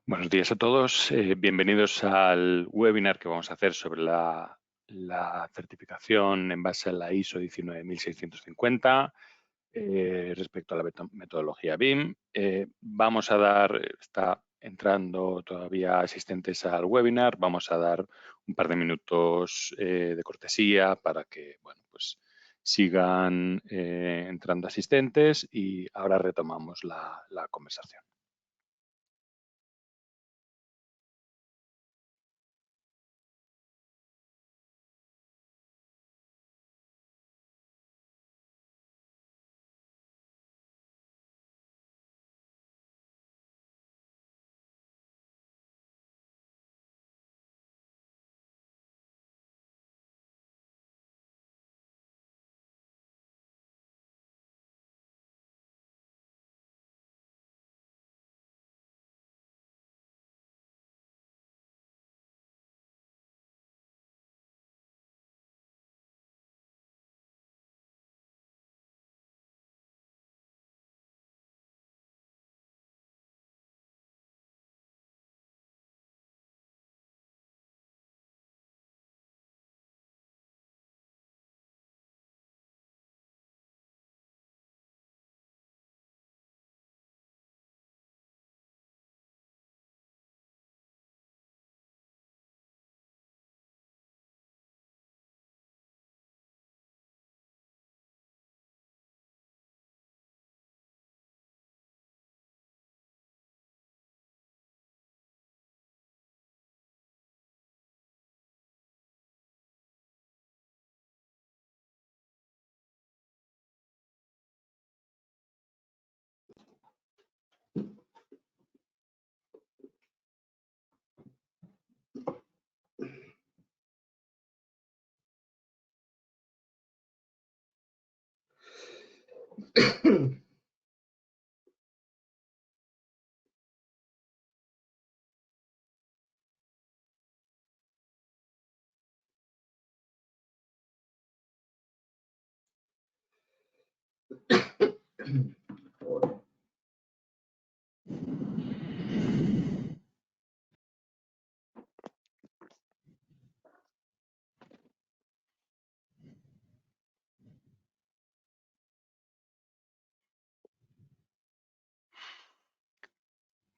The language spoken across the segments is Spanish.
Buenos días a todos. Bienvenidos al webinar que vamos a hacer sobre la certificación en base a la ISO 19650 respecto a la metodología BIM. Está entrando todavía asistentes al webinar. Vamos a dar un par de minutos de cortesía para que pues sigan entrando asistentes y ahora retomamos la conversación.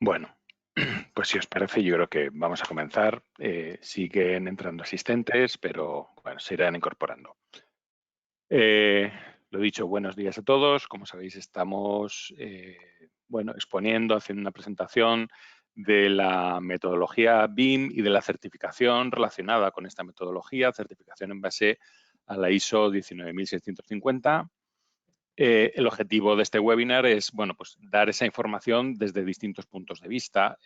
Bueno, pues si os parece, yo creo que vamos a comenzar. Siguen entrando asistentes, pero bueno, se irán incorporando. Lo dicho, buenos días a todos. Como sabéis, estamos exponiendo, haciendo una presentación de la metodología BIM y de la certificación relacionada con esta metodología, certificación en base a la ISO 19650. El objetivo de este webinar es pues dar esa información desde distintos puntos de vista.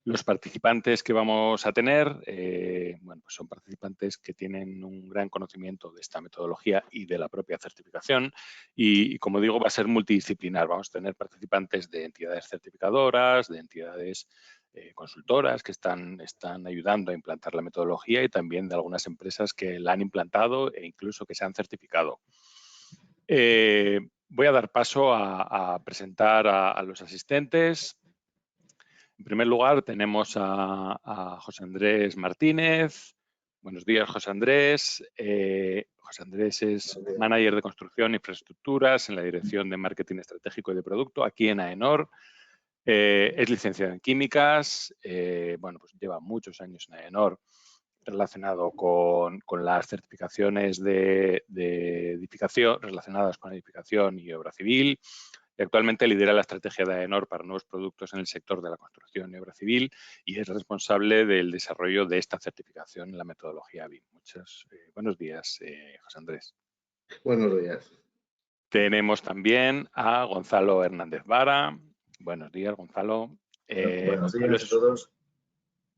Los participantes que vamos a tener pues son participantes que tienen un gran conocimiento de esta metodología y de la propia certificación y como digo, va a ser multidisciplinar. Vamos a tener participantes de entidades certificadoras, de entidades consultoras que están ayudando a implantar la metodología y también de algunas empresas que la han implantado e incluso que se han certificado. Voy a dar paso a presentar a los asistentes. En primer lugar, tenemos a José Andrés Martínez. Buenos días, José Andrés. José Andrés es manager de construcción e infraestructuras en la Dirección de Marketing Estratégico y de Producto aquí en AENOR. Es licenciado en químicas. Pues lleva muchos años en AENOR relacionado con las certificaciones de edificación, relacionadas con edificación y obra civil. Y actualmente lidera la estrategia de AENOR para nuevos productos en el sector de la construcción y obra civil y es responsable del desarrollo de esta certificación en la metodología BIM. Buenos días, José Andrés. Buenos días. Tenemos también a Gonzalo Hernández Vara. Buenos días, Gonzalo. Buenos días a todos.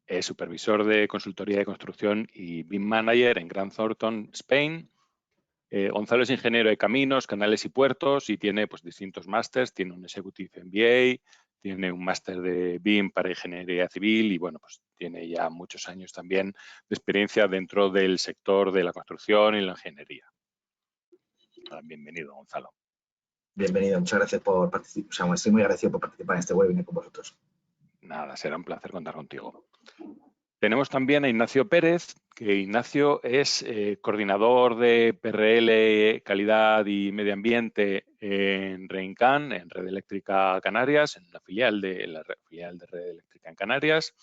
Es supervisor de consultoría de construcción y BIM Manager en Grant Thornton, Spain. Gonzalo es ingeniero de caminos, canales y puertos y tiene distintos másters. Tiene un Executive MBA, tiene un máster de BIM para ingeniería civil y pues tiene ya muchos años también de experiencia dentro del sector de la construcción y la ingeniería. Bienvenido, Gonzalo. Bienvenido, muchas gracias por participar. Estoy muy agradecido por participar en este webinar con vosotros. Nada, será un placer contar contigo. Tenemos también a Ignacio Pérez, que Ignacio es coordinador de PRL, Calidad y Medio Ambiente en REINCAN, en Red Eléctrica Canarias, en una filial de la filial de Red Eléctrica en Canarias.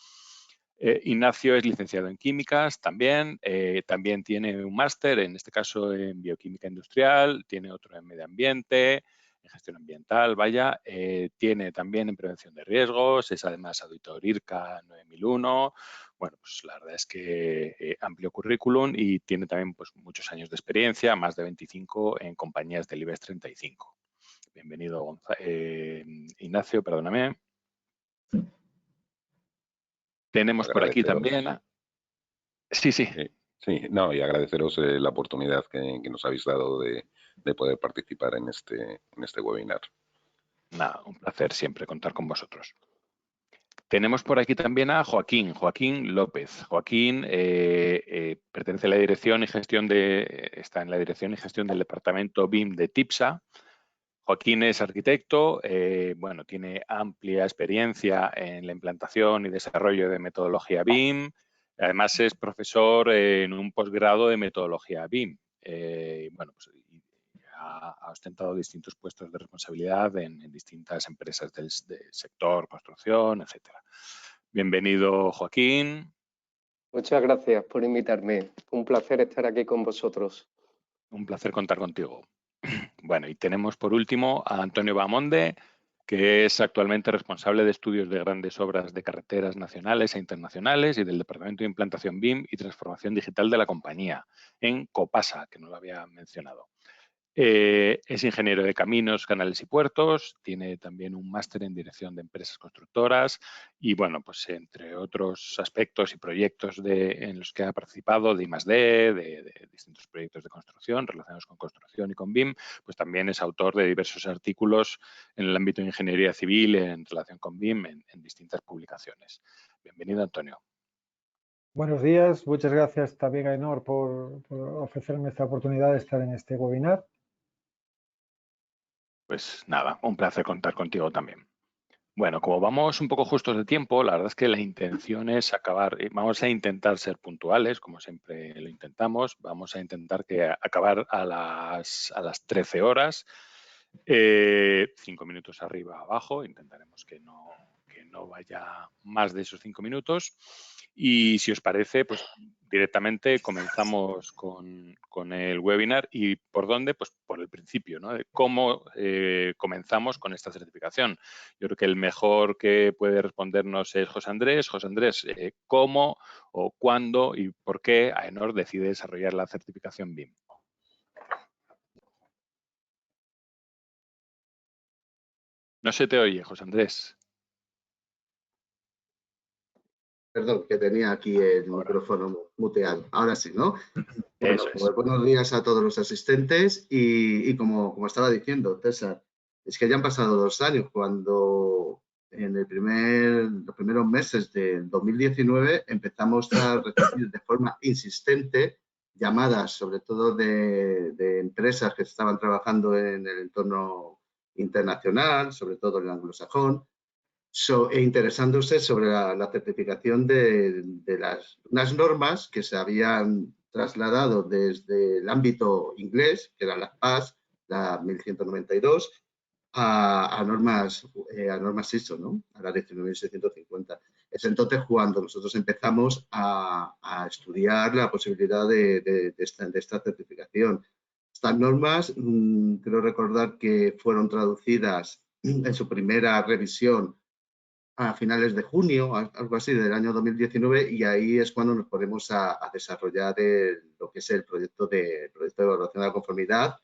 Ignacio es licenciado en Químicas también, también tiene un máster, en este caso en Bioquímica Industrial, tiene otro en Medio Ambiente, en Gestión Ambiental, vaya, tiene también en Prevención de Riesgos, es además auditor IRCA 9001, bueno, pues la verdad es que amplio currículum y tiene también pues, muchos años de experiencia, más de 25 en compañías del IBEX 35. Bienvenido, Ignacio, perdóname. Tenemos por aquí también... Sí. Sí, no, y agradeceros la oportunidad que nos habéis dado de poder participar en este webinar. Nada, un placer siempre contar con vosotros. Tenemos por aquí también a Joaquín López. Joaquín pertenece a la dirección y gestión está en la dirección y gestión del departamento BIM de TIPSA. Joaquín es arquitecto, bueno, tiene amplia experiencia en la implantación y desarrollo de metodología BIM. Además es profesor en un posgrado de metodología BIM. Bueno, pues ha ostentado distintos puestos de responsabilidad en distintas empresas del sector, construcción, etcétera. Bienvenido, Joaquín. Muchas gracias por invitarme. Un placer estar aquí con vosotros. Un placer contar contigo. Bueno, y tenemos por último a Antonio Bamonde, que es actualmente responsable de estudios de grandes obras de carreteras nacionales e internacionales y del Departamento de Implantación BIM y Transformación Digital de la compañía, en Copasa, que no lo había mencionado. Es ingeniero de caminos, canales y puertos, tiene también un máster en dirección de empresas constructoras y, bueno, pues entre otros aspectos y proyectos en los que ha participado de I+D, de distintos proyectos de construcción relacionados con construcción y con BIM, pues también es autor de diversos artículos en el ámbito de ingeniería civil en relación con BIM en distintas publicaciones. Bienvenido, Antonio. Buenos días, muchas gracias también a Ainhoa por ofrecerme esta oportunidad de estar en este webinar. Pues nada, un placer contar contigo también. Bueno, como vamos un poco justos de tiempo, la verdad es que la intención es acabar, vamos a intentar ser puntuales, como siempre lo intentamos, vamos a intentar acabar a las 13 horas, 5 minutos arriba abajo, intentaremos que no vaya más de esos 5 minutos. Y si os parece, pues directamente comenzamos con el webinar. ¿Y por dónde? Pues por el principio, ¿no? De cómo comenzamos con esta certificación. Yo creo que el mejor que puede respondernos es José Andrés. José Andrés, ¿cómo o cuándo y por qué AENOR decide desarrollar la certificación BIM? No se te oye, José Andrés. Perdón, que tenía aquí el micrófono muteado. Ahora sí, ¿no? Bueno, pues buenos días a todos los asistentes y como estaba diciendo, César, es que ya han pasado 2 años cuando en los primeros meses del 2019 empezamos a recibir de forma insistente llamadas, sobre todo de empresas que estaban trabajando en el entorno internacional, sobre todo en el anglosajón, interesándose sobre la certificación de unas normas que se habían trasladado desde el ámbito inglés, que eran las PAS, la 1192, a normas ISO, ¿no? A la 19650. Es entonces cuando nosotros empezamos a estudiar la posibilidad de esta certificación. Estas normas, creo recordar que fueron traducidas en su primera revisión a finales de junio, algo así, del año 2019, y ahí es cuando nos ponemos a desarrollar lo que es el proyecto de evaluación de la conformidad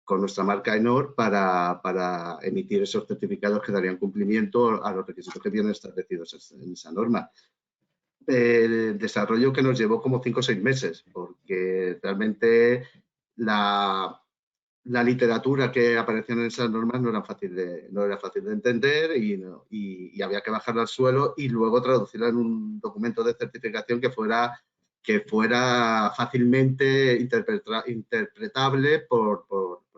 con nuestra marca AENOR para emitir esos certificados que darían cumplimiento a los requisitos que vienen establecidos en esa norma. El desarrollo que nos llevó como 5 o 6 meses, porque realmente la literatura que aparecía en esas normas no era fácil de entender y había que bajarla al suelo y luego traducirla en un documento de certificación que fuera fácilmente interpretable por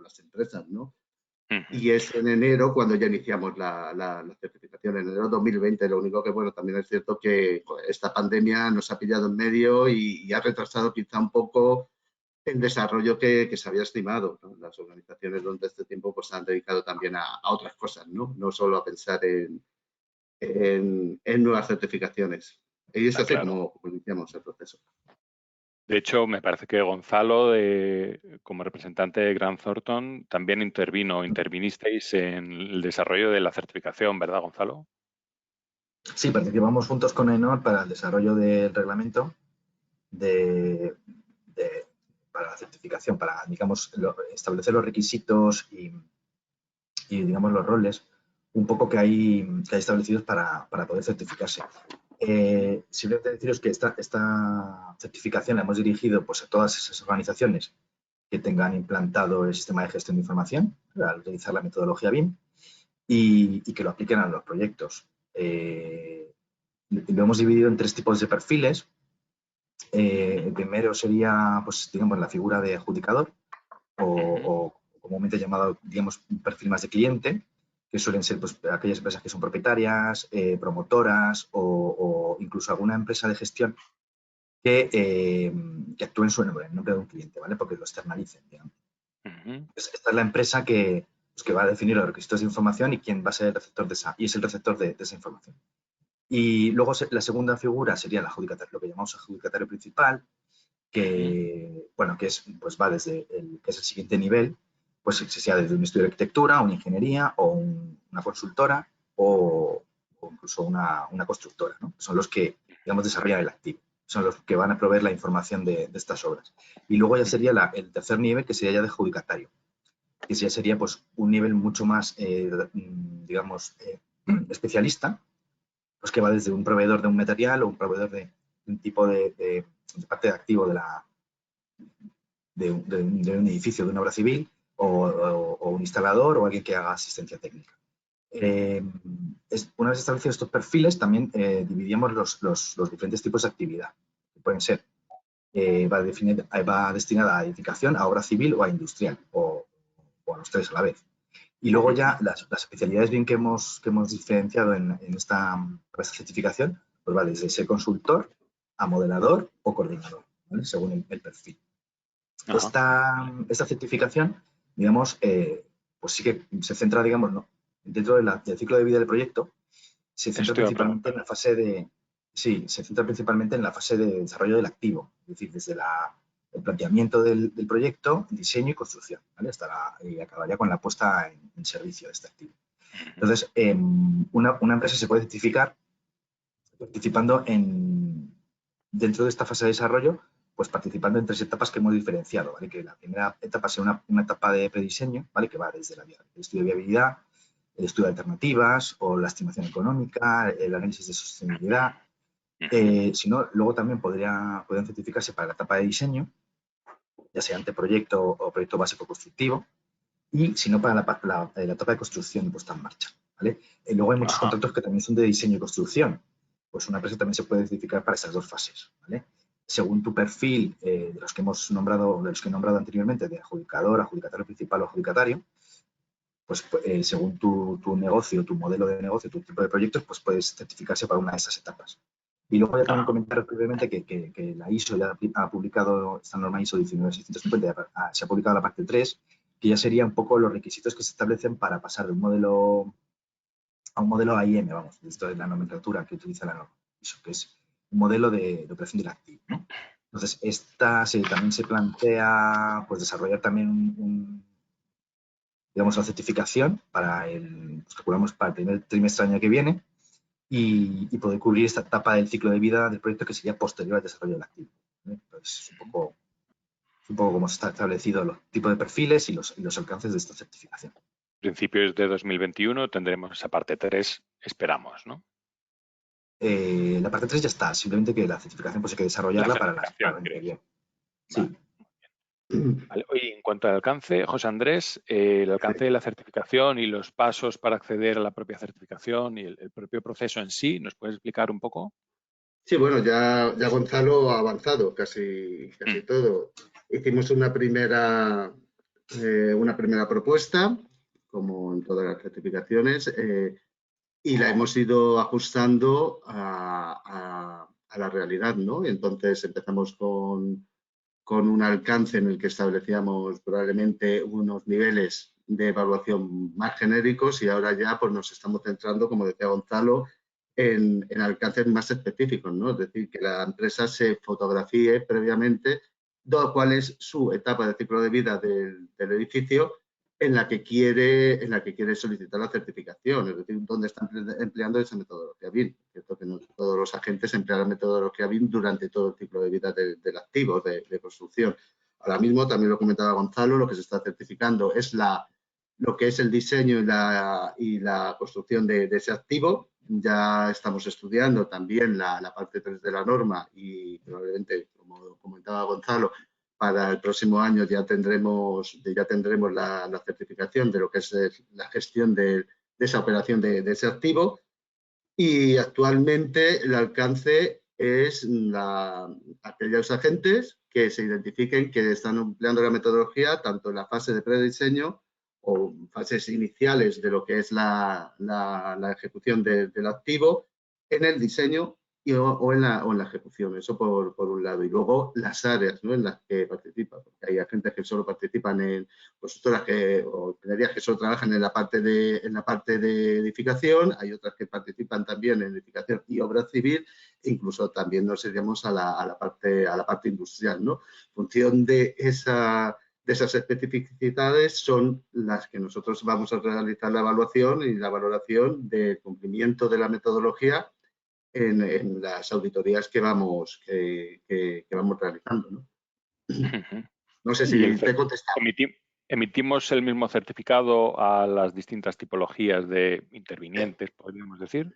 las empresas, ¿no? Y es en enero cuando ya iniciamos la certificación, en enero de 2020. Lo único que, bueno, también es cierto que esta pandemia nos ha pillado en medio y ha retrasado quizá un poco el desarrollo que se había estimado, ¿no? Las organizaciones durante este tiempo pues, se han dedicado también a otras cosas, no solo a pensar en nuevas certificaciones. Y es así claro. como iniciamos el proceso. De hecho, me parece que Gonzalo, como representante de Grant Thornton, también intervinisteis en el desarrollo de la certificación, ¿verdad, Gonzalo? Sí, participamos juntos con ENOR para el desarrollo del reglamento para la certificación, para, digamos, establecer los requisitos y digamos, los roles un poco que hay establecidos para poder certificarse. Simplemente deciros que esta certificación la hemos dirigido pues, a todas esas organizaciones que tengan implantado el sistema de gestión de información, al utilizar la metodología BIM, y que lo apliquen a los proyectos. Lo hemos dividido en 3 tipos de perfiles. El primero sería, pues, digamos, la figura de adjudicador o comúnmente llamado, digamos, un perfil más de cliente, que suelen ser pues, aquellas empresas que son propietarias, promotoras o incluso alguna empresa de gestión que actúe en su nombre, en nombre de un cliente, ¿vale? Porque lo externalicen, digamos. Esta es la empresa que va a definir los requisitos de información y quién va a ser el receptor de esa información. Y luego la segunda figura sería el adjudicatario, lo que llamamos adjudicatario principal, que, bueno, que es, pues va desde que es el siguiente nivel, pues sea desde un estudio de arquitectura, una ingeniería o una consultora o incluso una constructora, ¿no? Son los que, digamos, desarrollan el activo. Son los que van a proveer la información de estas obras. Y luego ya sería el tercer nivel, que sería ya de adjudicatario, que ya sería pues un nivel mucho más, digamos, especialista, pues que va desde un proveedor de un material o un proveedor de un tipo de parte de activo de un edificio, de una obra civil, o un instalador o alguien que haga asistencia técnica. Una vez establecidos estos perfiles, también dividíamos los diferentes tipos de actividad. Pueden ser, va destinada a edificación, a obra civil o a industrial, o a los 3 a la vez. Y luego ya las especialidades bien que hemos diferenciado en esta certificación, pues va desde ser consultor a modelador o coordinador, ¿vale? Según el perfil. Esta certificación, digamos, pues sí que se centra, digamos, ¿no? Dentro del ciclo de vida del proyecto, se centra principalmente en la fase de... Sí, se centra principalmente en la fase de desarrollo del activo, es decir, desde el planteamiento del proyecto, diseño y construcción, ¿vale? Y acabaría con la puesta en servicio de este activo. Entonces, una empresa se puede certificar participando dentro de esta fase de desarrollo, pues participando en 3 etapas que hemos diferenciado, ¿vale? Que la primera etapa sea una etapa de prediseño, ¿vale? Que va desde el estudio de viabilidad, el estudio de alternativas o la estimación económica, el análisis de sostenibilidad. Si no, luego también pueden certificarse para la etapa de diseño, ya sea anteproyecto o proyecto básico constructivo, y si no, para la etapa de construcción y puesta en marcha, ¿vale? Luego hay muchos contratos que también son de diseño y construcción. Pues una empresa también se puede certificar para esas 2 fases, ¿vale? Según tu perfil, de los que he nombrado anteriormente, de adjudicador, adjudicatario principal o adjudicatario, pues según tu negocio, tu modelo de negocio, tu tipo de proyectos, pues puedes certificarse para una de esas etapas. Y luego ya también comentaros brevemente que la ISO ya ha publicado, esta norma ISO 19650, se ha publicado la parte 3, que ya sería un poco los requisitos que se establecen para pasar de un modelo a un modelo AIM, vamos, esto es la nomenclatura que utiliza la norma ISO, que es un modelo de operación del activo, ¿no? Entonces, también se plantea pues, desarrollar también digamos, la certificación para el primer trimestre del año que viene y poder cubrir esta etapa del ciclo de vida del proyecto que sería posterior al desarrollo del activo, ¿vale? Entonces, es un poco cómo se está establecido los tipos de perfiles y los alcances de esta certificación. Principios de 2021 tendremos esa parte 3, esperamos, ¿no? La parte 3 ya está, simplemente que la certificación pues hay que desarrollarla para el año que viene. Sí. Vale. Oye, en cuanto al alcance, José Andrés, el alcance de la certificación y los pasos para acceder a la propia certificación y el propio proceso en sí, ¿nos puedes explicar un poco? Sí, bueno, ya Gonzalo ha avanzado casi todo. Hicimos una primera propuesta como en todas las certificaciones, y la hemos ido ajustando a la realidad, ¿no? Entonces empezamos con un alcance en el que establecíamos probablemente unos niveles de evaluación más genéricos y ahora ya pues, nos estamos centrando, como decía Gonzalo, en alcances más específicos, ¿no? Es decir, que la empresa se fotografíe previamente cuál es su etapa de ciclo de vida del edificio en la que quiere solicitar la certificación, es decir, dónde están empleando esa metodología BIM. Es cierto que no todos los agentes emplean la metodología BIM durante todo el ciclo de vida del activo de construcción. Ahora mismo, también lo comentaba Gonzalo, lo que se está certificando es lo que es el diseño y la construcción de ese activo. Ya estamos estudiando también la parte 3 de la norma y probablemente, como comentaba Gonzalo, para el próximo año ya tendremos la certificación de lo que es la gestión de esa operación de ese activo. Y actualmente el alcance es aquellos agentes que se identifiquen que están empleando la metodología tanto en la fase de prediseño o fases iniciales de lo que es la ejecución del activo, en el diseño o en la ejecución. Eso por un lado. Y luego las áreas, ¿no?, en las que participan. Porque hay agentes que solo participan en constructoras o ingenierías que solo trabajan en la parte de edificación. Hay otras que participan también en edificación y obra civil. Incluso también nos iríamos a la parte industrial, ¿no? En función de esas especificidades son las que nosotros vamos a realizar la evaluación y la valoración del cumplimiento de la metodología en las auditorías que vamos realizando, ¿no? No sé si te he contestado. ¿Emitimos el mismo certificado a las distintas tipologías de intervinientes, podríamos decir?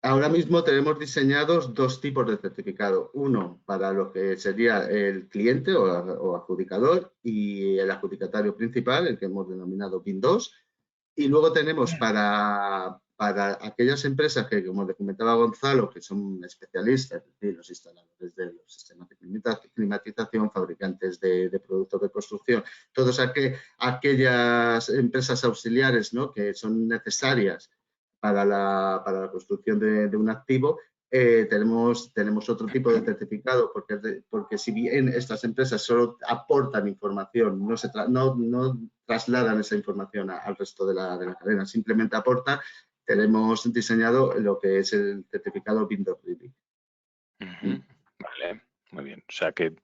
Ahora mismo tenemos diseñados dos tipos de certificado. Uno para lo que sería el cliente o adjudicador y el adjudicatario principal, el que hemos denominado BIM 2. Y luego tenemos para aquellas empresas que, como le comentaba Gonzalo, que son especialistas, es decir, los instaladores de los sistemas de climatización, fabricantes de productos de construcción, todas aquellas empresas auxiliares, ¿no?, que son necesarias para la construcción de un activo. Tenemos otro tipo de certificado porque si bien estas empresas solo aportan información, no trasladan esa información al resto de la cadena, simplemente aportan, tenemos diseñado lo que es el certificado BIM 2 Revit. Vale, muy bien. O sea que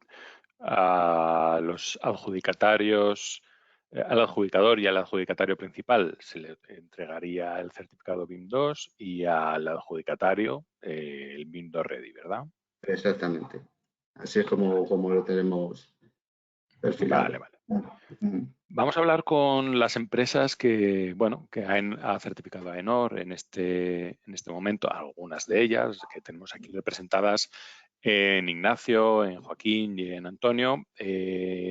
a los adjudicatarios, al adjudicador y al adjudicatario principal se le entregaría el certificado BIM 2 y al adjudicatario el BIM 2 Ready, ¿verdad? Exactamente. Así es como lo tenemos perfilado. Vale. Vamos a hablar con las empresas que ha certificado AENOR en este momento, algunas de ellas que tenemos aquí representadas en Ignacio, en Joaquín y en Antonio.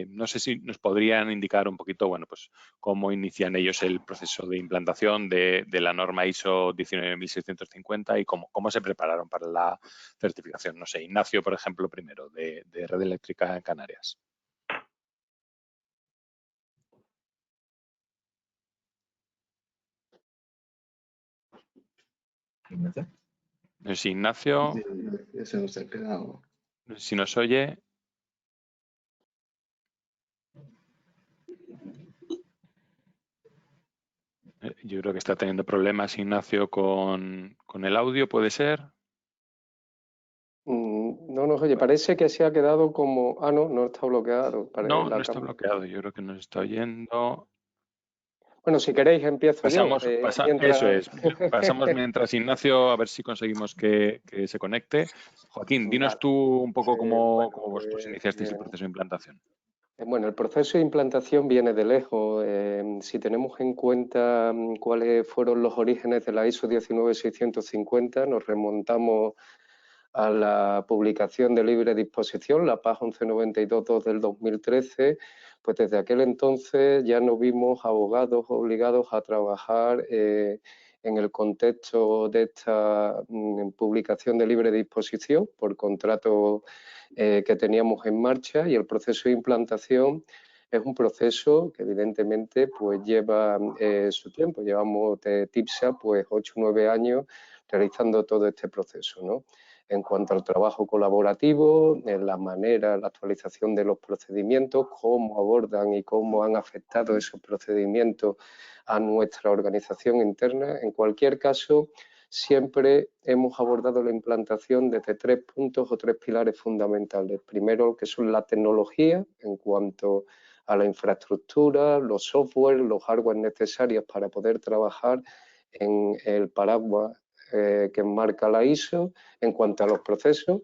No sé si nos podrían indicar un poquito, pues cómo inician ellos el proceso de implantación de la norma ISO 19650 y cómo se prepararon para la certificación. No sé, Ignacio, por ejemplo, primero, de Red Eléctrica en Canarias. Ignacio. No sé si Ignacio, Eso nos ha quedado. no sé si nos oye. Yo creo que está teniendo problemas Ignacio con el audio, ¿puede ser? No nos oye, parece que se ha quedado como... Ah, no está bloqueado. No está bloqueado, yo creo que nos está oyendo. Bueno, si queréis empiezo Pasamos, yo. Eso es, pasamos mientras Ignacio, a ver si conseguimos que se conecte. Joaquín, dinos tú un poco cómo vosotros iniciasteis el proceso de implantación. Bueno, el proceso de implantación viene de lejos. Si tenemos en cuenta cuáles fueron los orígenes de la ISO 19650, nos remontamos a la publicación de libre disposición, la PAS 1192-2 del 2013, pues desde aquel entonces ya nos vimos abogados obligados a trabajar en el contexto de esta publicación de libre disposición por contrato que teníamos en marcha, y el proceso de implantación Es un proceso que evidentemente pues lleva su tiempo. Llevamos de TIPSA pues 8 o 9 años realizando todo este proceso, ¿no? En cuanto al trabajo colaborativo, en la manera, la actualización de los procedimientos, cómo abordan y cómo han afectado esos procedimientos a nuestra organización interna. En cualquier caso, siempre hemos abordado la implantación desde 3 puntos o 3 pilares fundamentales. Primero, que son la tecnología en cuanto a la infraestructura, los software, los hardware necesarios para poder trabajar en el paraguas que enmarca la ISO. En cuanto a los procesos,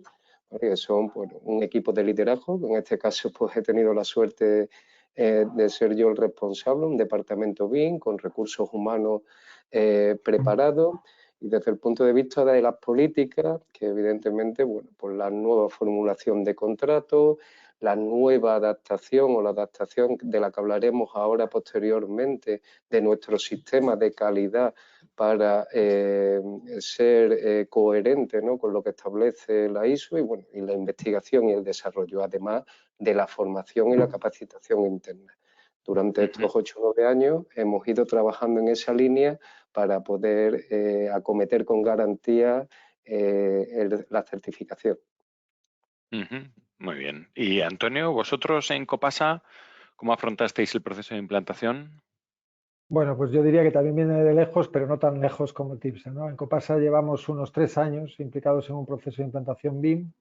que son pues, un equipo de liderazgo, en este caso pues he tenido la suerte de ser yo el responsable, un departamento BIM con recursos humanos preparados. Y desde el punto de vista de las políticas, que evidentemente, bueno, pues la nueva formulación de contratos, la nueva adaptación o la adaptación de la que hablaremos ahora posteriormente de nuestro sistema de calidad para ser coherente, ¿no?, con lo que establece la ISO y, bueno, y la investigación y el desarrollo, además de la formación y la capacitación interna. Durante estos 8 o 9 años hemos ido trabajando en esa línea para poder acometer con garantía la certificación. Muy bien. Y Antonio, vosotros en Copasa, ¿cómo afrontasteis el proceso de implantación? Bueno, pues yo diría que también viene de lejos, pero no tan lejos como TIPSA, ¿no? En Copasa llevamos unos 3 años implicados en un proceso de implantación BIM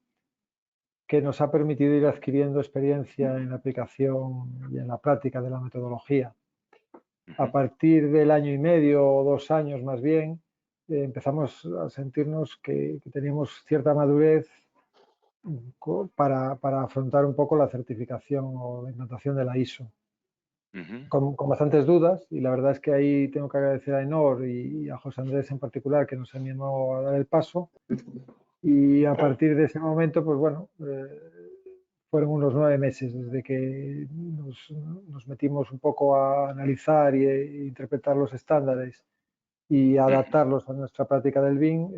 que nos ha permitido ir adquiriendo experiencia en la aplicación y en la práctica de la metodología. A partir del año y medio o 2 años más bien, empezamos a sentirnos que teníamos cierta madurez para afrontar un poco la certificación o la implantación de la ISO. Con bastantes dudas, y la verdad es que ahí tengo que agradecer a Ainhoa y a José Andrés en particular, que nos animó a dar el paso. Y a partir de ese momento, pues bueno, fueron unos 9 meses desde que nos metimos un poco a analizar e interpretar los estándares y adaptarlos a nuestra práctica del BIM,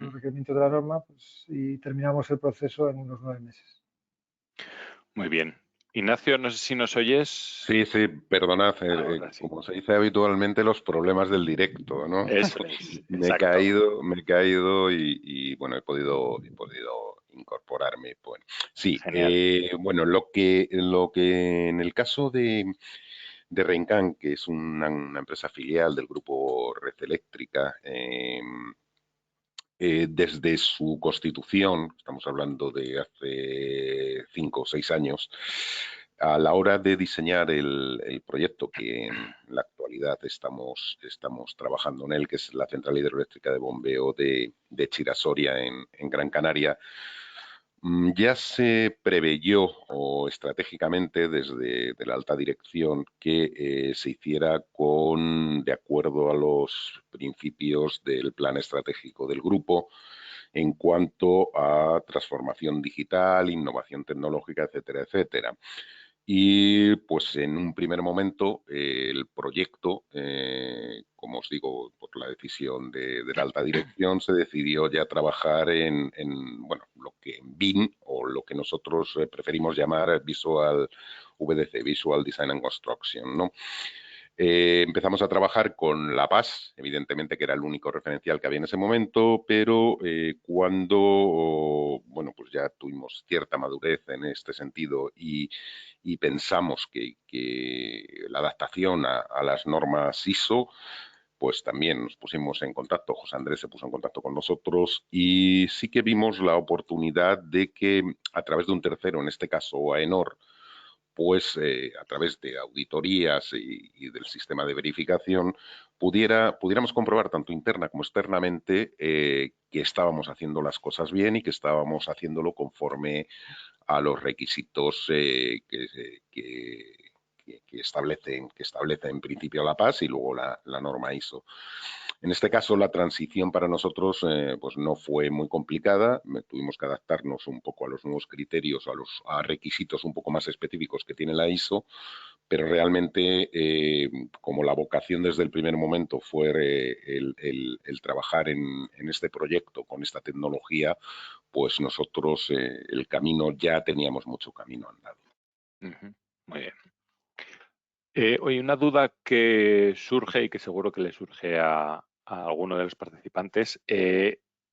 los requerimientos de la norma, pues, y terminamos el proceso en unos 9 meses. Muy bien. Ignacio, no sé si nos oyes. Sí, perdonad, Sí. como se dice habitualmente, los problemas del directo, ¿no? Eso es, me he caído y bueno, he podido incorporarme. Bueno, sí, bueno, lo que en el caso de Rencan, que es una empresa filial del grupo Red Eléctrica, desde su constitución, estamos hablando de hace 5 o 6 años, a la hora de diseñar el proyecto que en la actualidad estamos trabajando en él, que es la central hidroeléctrica de bombeo de Chirasoria en Gran Canaria, ya se preveyó o estratégicamente desde la alta dirección que se hiciera de acuerdo a los principios del plan estratégico del grupo en cuanto a transformación digital, innovación tecnológica, etcétera, etcétera. Y pues en un primer momento el proyecto, como os digo, por la decisión de la alta dirección, se decidió ya trabajar en bueno, lo que en BIM o lo que nosotros preferimos llamar Visual VDC, Visual Design and Construction, ¿no? Empezamos a trabajar con La Paz, evidentemente que era el único referencial que había en ese momento, pero cuando bueno, pues ya tuvimos cierta madurez en este sentido y pensamos que la adaptación a las normas ISO, pues también nos pusimos en contacto, José Andrés se puso en contacto con nosotros y sí que vimos la oportunidad de que a través de un tercero, en este caso AENOR, pues a través de auditorías y del sistema de verificación pudiéramos comprobar tanto interna como externamente que estábamos haciendo las cosas bien y que estábamos haciéndolo conforme a los requisitos que establece en principio La Paz y luego la norma ISO. En este caso, la transición para nosotros pues no fue muy complicada. Tuvimos que adaptarnos un poco a los nuevos criterios, a requisitos un poco más específicos que tiene la ISO, pero realmente, como la vocación desde el primer momento fue el trabajar en este proyecto con esta tecnología, pues nosotros el camino ya teníamos mucho camino andado. Muy bien. Oye, una duda que surge y que seguro que le surge a alguno de los participantes.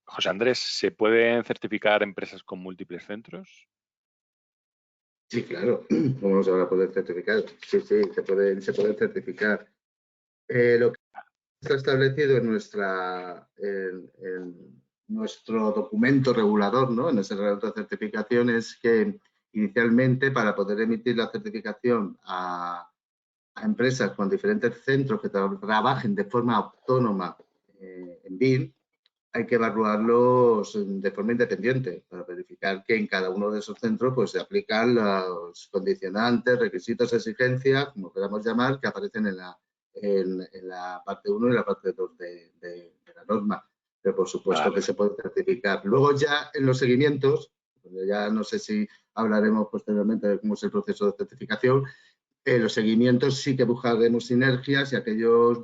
José Andrés, ¿se pueden certificar empresas con múltiples centros? Sí, claro. ¿Cómo no se van a poder certificar? Sí, se pueden certificar. Lo que está establecido en nuestro documento regulador, ¿no? En ese reglamento de certificación, es que inicialmente, para poder emitir la certificación a empresas con diferentes centros que trabajen de forma autónoma en BIM, hay que evaluarlos de forma independiente para verificar que en cada uno de esos centros pues, se aplican los condicionantes, requisitos, exigencias, como queramos llamar, que aparecen en la parte 1 y la parte 2 de la norma. Pero por supuesto que se puede certificar. Luego ya en los seguimientos, ya no sé si hablaremos posteriormente de cómo es el proceso de certificación, los seguimientos sí que buscaremos sinergias y aquellos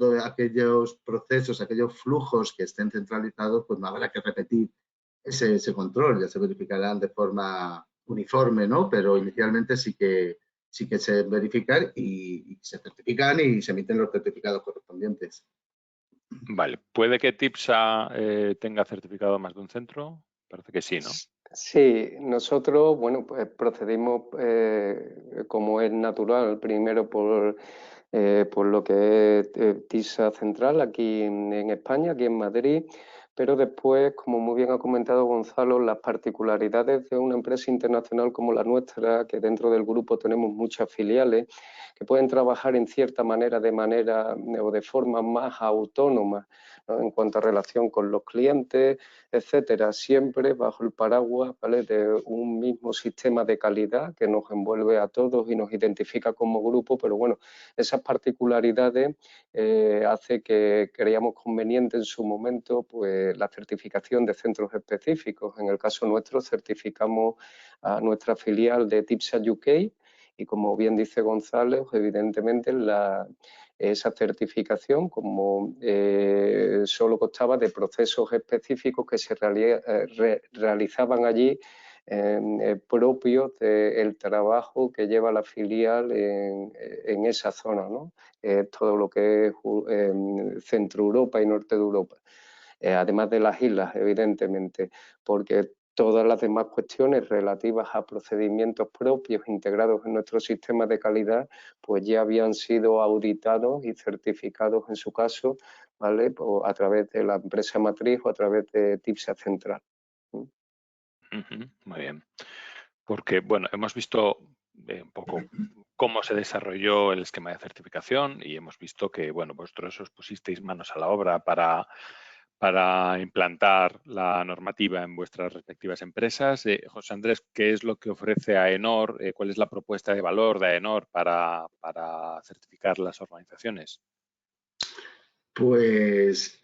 procesos, aquellos flujos que estén centralizados, pues no habrá que repetir ese control, ya se verificarán de forma uniforme, ¿no? Pero inicialmente sí que se verifican y se certifican y se emiten los certificados correspondientes. Vale, ¿puede que TIPSA tenga certificado más de un centro? Parece que sí, ¿no? Sí, nosotros, bueno, pues procedimos como es natural, primero por lo que es TISA Central aquí en España, aquí en Madrid, pero después, como muy bien ha comentado Gonzalo, las particularidades de una empresa internacional como la nuestra, que dentro del grupo tenemos muchas filiales, que pueden trabajar en cierta manera o de forma más autónoma, ¿no? En cuanto a relación con los clientes, etcétera, siempre bajo el paraguas, ¿vale?, de un mismo sistema de calidad que nos envuelve a todos y nos identifica como grupo, pero bueno, esas particularidades hace que creíamos conveniente en su momento pues la certificación de centros específicos. En el caso nuestro certificamos a nuestra filial de TIPSA UK y, como bien dice González, evidentemente esa certificación como solo constaba de procesos específicos que se realizaban allí propios del trabajo que lleva la filial en esa zona, ¿no? Todo lo que es Centro Europa y Norte de Europa. Además de las islas, evidentemente, porque todas las demás cuestiones relativas a procedimientos propios integrados en nuestro sistema de calidad, pues ya habían sido auditados y certificados en su caso, ¿vale?, a través de la empresa matriz o a través de TIPSA Central. Muy bien. Porque, bueno, hemos visto un poco cómo se desarrolló el esquema de certificación y hemos visto que, bueno, vosotros os pusisteis manos a la obra para implantar la normativa en vuestras respectivas empresas. José Andrés, ¿qué es lo que ofrece AENOR? ¿Cuál es la propuesta de valor de AENOR para certificar las organizaciones? Pues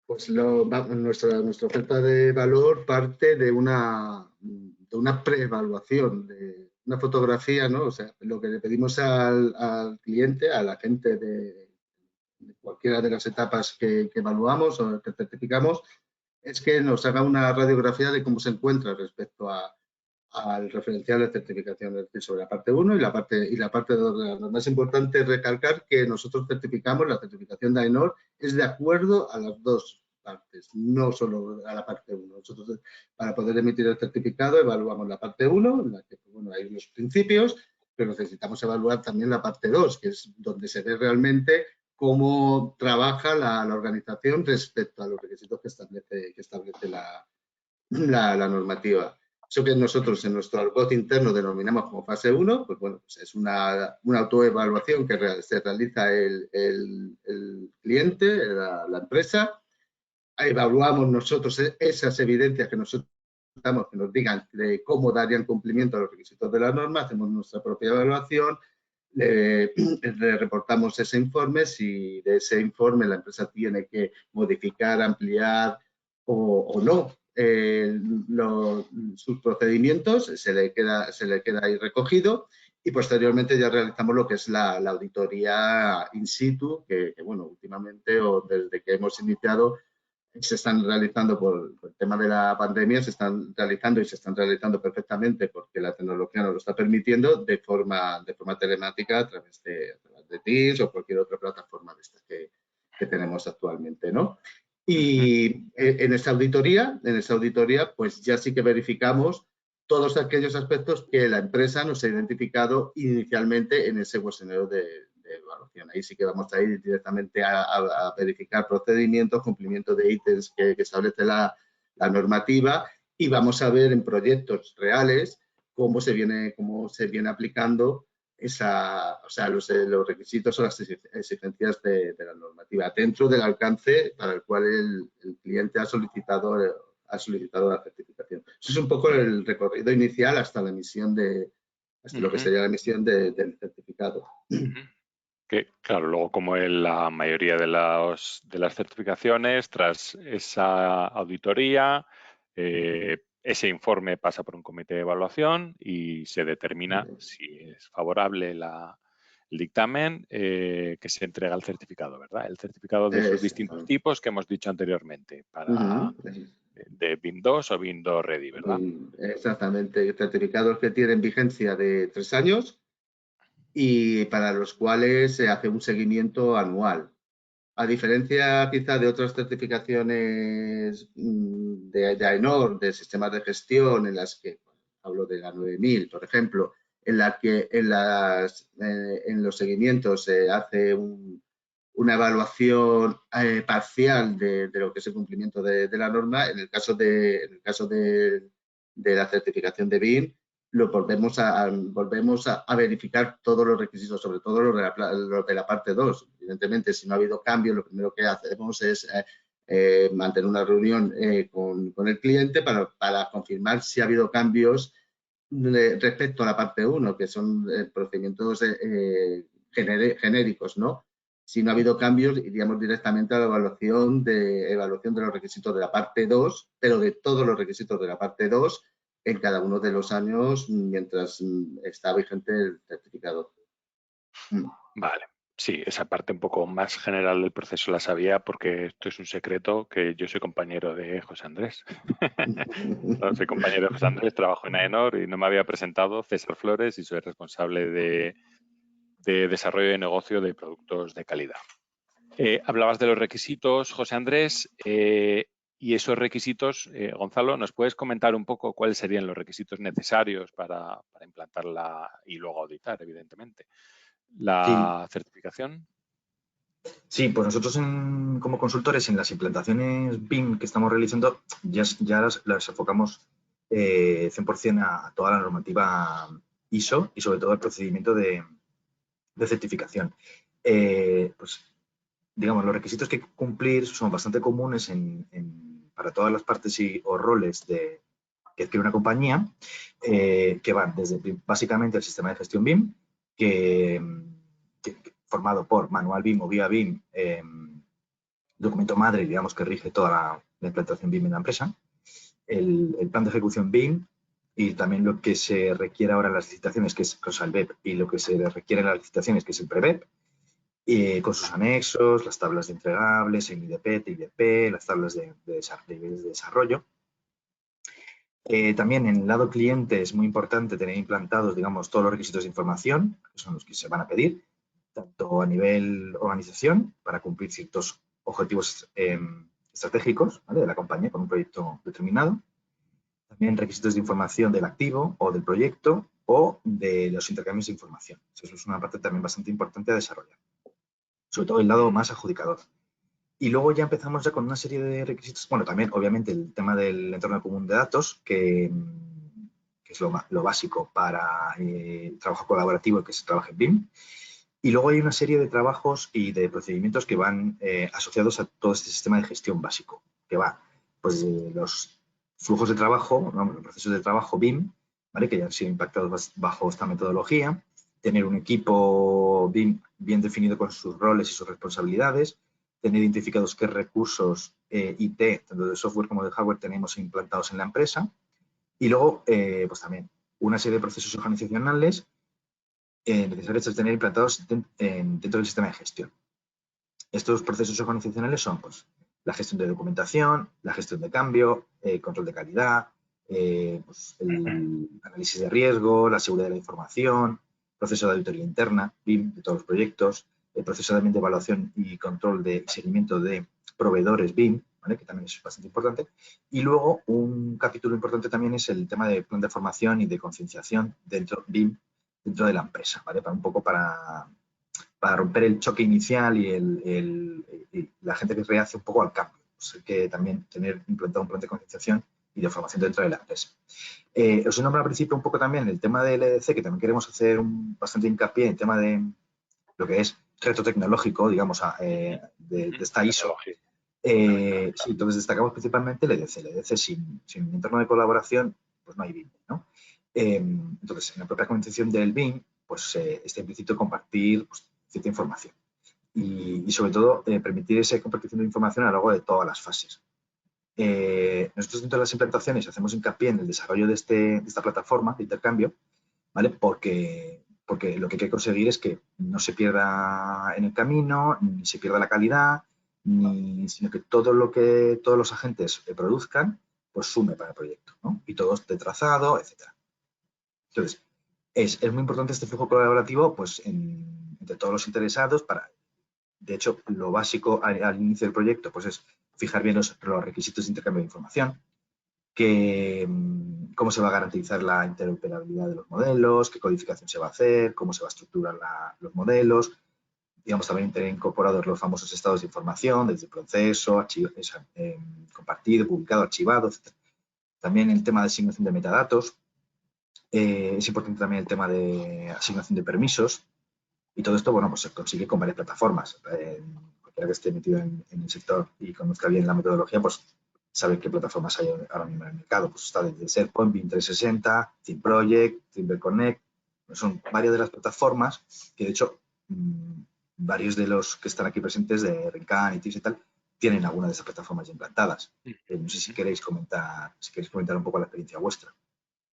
nuestra oferta de valor parte de una preevaluación, de una fotografía, ¿no? O sea, lo que le pedimos al cliente, a la gente de cualquiera de las etapas que evaluamos o que certificamos, es que nos haga una radiografía de cómo se encuentra respecto al referencial de certificación, es decir, sobre la parte 1 y la parte 2. Lo más importante es recalcar que nosotros certificamos, la certificación de AENOR es de acuerdo a las dos partes, no solo a la parte 1. Nosotros, para poder emitir el certificado, evaluamos la parte 1, en la que, bueno, hay unos principios, pero necesitamos evaluar también la parte 2, que es donde se ve realmente cómo trabaja la organización respecto a los requisitos que establece la normativa. Eso que nosotros en nuestro argot interno denominamos como fase 1, pues bueno, pues es una autoevaluación que se realiza el cliente, la empresa. Evaluamos nosotros esas evidencias que nosotros damos, que nos digan de cómo darían cumplimiento a los requisitos de la norma, hacemos nuestra propia evaluación, le reportamos ese informe. Si de ese informe la empresa tiene que modificar, ampliar o no sus procedimientos, se le queda ahí recogido y posteriormente ya realizamos lo que es la auditoría in situ, que bueno, últimamente o desde que hemos iniciado se están realizando por el tema de la pandemia, se están realizando perfectamente porque la tecnología nos lo está permitiendo de forma telemática a través de Teams o cualquier otra plataforma de estas que tenemos actualmente, ¿no? Y en esta auditoría, pues ya sí que verificamos todos aquellos aspectos que la empresa nos ha identificado inicialmente en ese cuestionario de evaluación. Ahí sí que vamos a ir directamente a verificar procedimientos, cumplimiento de ítems que establece la normativa, y vamos a ver en proyectos reales cómo se viene aplicando los requisitos o las exigencias de la normativa dentro del alcance para el cual el cliente ha solicitado la certificación. Eso es un poco el recorrido inicial hasta la emisión lo que sería la emisión del certificado. Que, claro, luego como en la mayoría de las certificaciones, tras esa auditoría, ese informe pasa por un comité de evaluación y se determina si es favorable el dictamen, que se entrega el certificado, ¿verdad? El certificado de esos distintos tipos que hemos dicho anteriormente, para de BIM 2 o BIM 2 Ready, ¿verdad? Exactamente, certificados que tienen vigencia de 3 años y para los cuales se hace un seguimiento anual. A diferencia quizá de otras certificaciones de AENOR, de sistemas de gestión, en las que, hablo de la 9000, por ejemplo, en la que en los seguimientos se hace una evaluación parcial de lo que es el cumplimiento de la norma. En el caso de la certificación de BIM, volvemos a verificar todos los requisitos, sobre todo los de la parte 2. Evidentemente, si no ha habido cambios, lo primero que hacemos es mantener una reunión con el cliente para confirmar si ha habido cambios respecto a la parte 1, que son procedimientos genéricos, ¿no? Si no ha habido cambios, iríamos directamente a la evaluación de los requisitos de la parte 2, pero de todos los requisitos de la parte 2 en cada uno de los años mientras está vigente el certificado. Vale. Sí, esa parte un poco más general del proceso la sabía porque esto es un secreto, que yo soy compañero de José Andrés. No, soy compañero de José Andrés, trabajo en AENOR y no me había presentado. César Flores, y soy responsable de desarrollo de negocio de productos de calidad. Hablabas de los requisitos, José Andrés, y esos requisitos, Gonzalo, ¿nos puedes comentar un poco cuáles serían los requisitos necesarios para implantarla y luego auditar, evidentemente, la certificación? Sí, pues nosotros como consultores en las implantaciones BIM que estamos realizando ya las enfocamos 100% a toda la normativa ISO y sobre todo el procedimiento de certificación. Pues digamos, los requisitos que hay que cumplir son bastante comunes para todas las partes o roles que adquiere una compañía, que van desde básicamente el sistema de gestión BIM, formado por manual BIM o vía BIM, documento madre, digamos, que rige toda la implantación BIM en la empresa, el plan de ejecución BIM y también lo que se requiere ahora en las licitaciones, que es el BEP, y lo que se requiere en las licitaciones, que es el PREBEP, con sus anexos, las tablas de entregables, en IDP, TIDP, las tablas de desarrollo. También en el lado cliente es muy importante tener implantados, digamos, todos los requisitos de información, que son los que se van a pedir, tanto a nivel organización, para cumplir ciertos objetivos estratégicos, ¿vale?, de la compañía con un proyecto determinado. También requisitos de información del activo o del proyecto o de los intercambios de información. Eso es una parte también bastante importante a desarrollar, sobre todo el lado más adjudicador. Y luego ya empezamos ya con una serie de requisitos, bueno, también obviamente el tema del entorno común de datos, que es lo básico para trabajo colaborativo, que se trabaja en BIM. Y luego hay una serie de trabajos y de procedimientos que van asociados a todo este sistema de gestión básico, que va pues de los flujos de trabajo, ¿no?, los procesos de trabajo BIM, ¿vale?, que ya han sido impactados bajo esta metodología, tener un equipo BIM bien definido con sus roles y sus responsabilidades, tener identificados qué recursos IT, tanto de software como de hardware, tenemos implantados en la empresa, y luego pues también una serie de procesos organizacionales necesarios de tener implantados dentro del sistema de gestión. Estos procesos organizacionales son pues, la gestión de documentación, la gestión de cambio, control de calidad, pues el análisis de riesgo, la seguridad de la información, proceso de auditoría interna, BIM, de todos los proyectos, el proceso también de evaluación y control de seguimiento de proveedores BIM, ¿vale? Que también es bastante importante. Y luego un capítulo importante también es el tema de plan de formación y de concienciación dentro BIM, dentro de la empresa, ¿vale? Para un poco para romper el choque inicial y la gente que rehace un poco al cambio. Pues hay que también implantar un plan de concienciación y de formación dentro de la empresa. Os he nombrado al principio un poco también el tema del EDC, que también queremos hacer bastante hincapié en el tema de lo que es reto tecnológico, digamos, de esta ISO. Sí, entonces destacamos principalmente el EDC. El EDC sin entorno de colaboración, pues no hay BIM, ¿no? Entonces, en la propia concienciación del BIM, pues está implícito compartir pues, cierta información y sobre todo permitir esa compartición de información a lo largo de todas las fases. Nosotros dentro de las implantaciones hacemos hincapié en el desarrollo de esta plataforma de intercambio, ¿vale? Porque lo que hay que conseguir es que no se pierda en el camino, ni se pierda la calidad, sino que todos los agentes produzcan, pues sume para el proyecto, ¿no? Y todo esté trazado, etcétera. Entonces, es muy importante este flujo colaborativo pues, entre todos los interesados de hecho, lo básico al inicio del proyecto pues, es fijar bien los requisitos de intercambio de información, cómo se va a garantizar la interoperabilidad de los modelos, qué codificación se va a hacer, cómo se va a estructurar los modelos, digamos, también tener incorporados los famosos estados de información, desde proceso, compartido, publicado, archivado, etc. También el tema de asignación de metadatos. Es importante también el tema de asignación de permisos y todo esto, bueno, pues se consigue con varias plataformas. Cualquiera que esté metido en el sector y conozca bien la metodología, pues sabe qué plataformas hay ahora mismo en el mercado. Pues está desde SharePoint, BIM 360, Team Project, Timber Connect. Pues son varias de las plataformas que, de hecho, varios de los que están aquí presentes de Rencan y TIPS y tal, tienen alguna de esas plataformas ya implantadas. No sé si queréis comentar un poco la experiencia vuestra.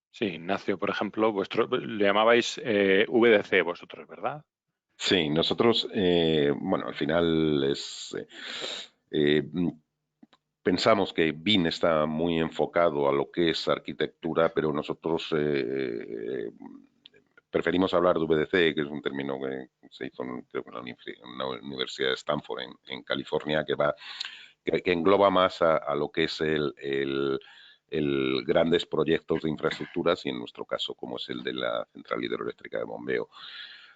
Sí, Ignacio, por ejemplo, le llamabais VDC vosotros, ¿verdad? Sí, nosotros, bueno, al final pensamos que BIM está muy enfocado a lo que es arquitectura, pero nosotros preferimos hablar de VDC, que es un término que se hizo creo que en la Universidad de Stanford en California, que engloba más a lo que es el grandes proyectos de infraestructuras y en nuestro caso como es el de la central hidroeléctrica de bombeo.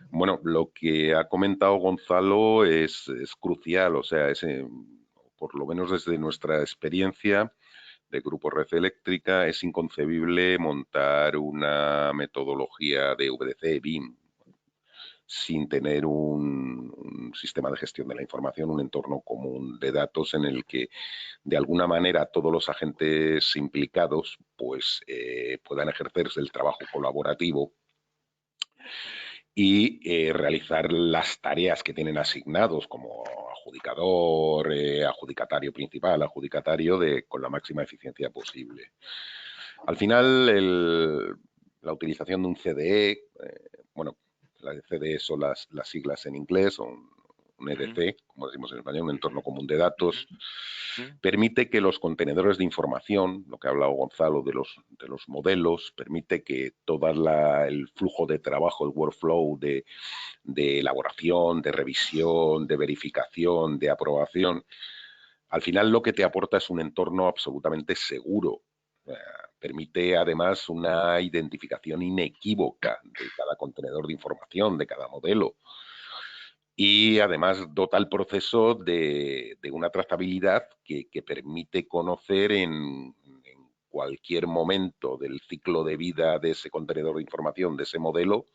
Bueno, lo que ha comentado Gonzalo es crucial, o sea, por lo menos desde nuestra experiencia de Grupo Red Eléctrica, es inconcebible montar una metodología de VDC, BIM, sin tener un sistema de gestión de la información, un entorno común de datos en el que de alguna manera todos los agentes implicados pues puedan ejercerse el trabajo colaborativo y realizar las tareas que tienen asignados como adjudicador, adjudicatario principal, adjudicatario con la máxima eficiencia posible. Al final, la utilización de un CDE, bueno, la CDE son las siglas en inglés, son un EDC, como decimos en español, un entorno común de datos, permite que los contenedores de información, lo que ha hablado Gonzalo de los modelos, permite que todo el flujo de trabajo, el workflow de elaboración, de revisión, de verificación, de aprobación, al final lo que te aporta es un entorno absolutamente seguro. Permite además una identificación inequívoca de cada contenedor de información, de cada modelo. Y además dota el proceso de una trazabilidad que permite conocer en cualquier momento del ciclo de vida de ese contenedor de información, de ese modelo,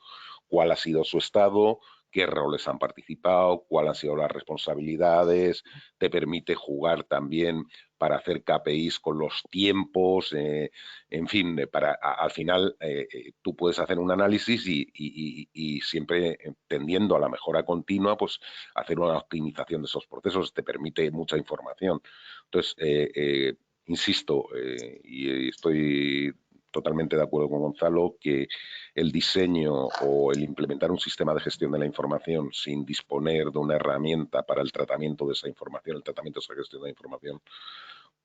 cuál ha sido su estado, qué roles han participado, cuáles han sido las responsabilidades, te permite jugar también para hacer KPIs con los tiempos, en fin, al final tú puedes hacer un análisis y siempre tendiendo a la mejora continua, pues hacer una optimización de esos procesos, te permite mucha información. Entonces, insisto, y estoy totalmente de acuerdo con Gonzalo que el diseño o el implementar un sistema de gestión de la información sin disponer de una herramienta para el tratamiento de esa información, el tratamiento de esa gestión de la información,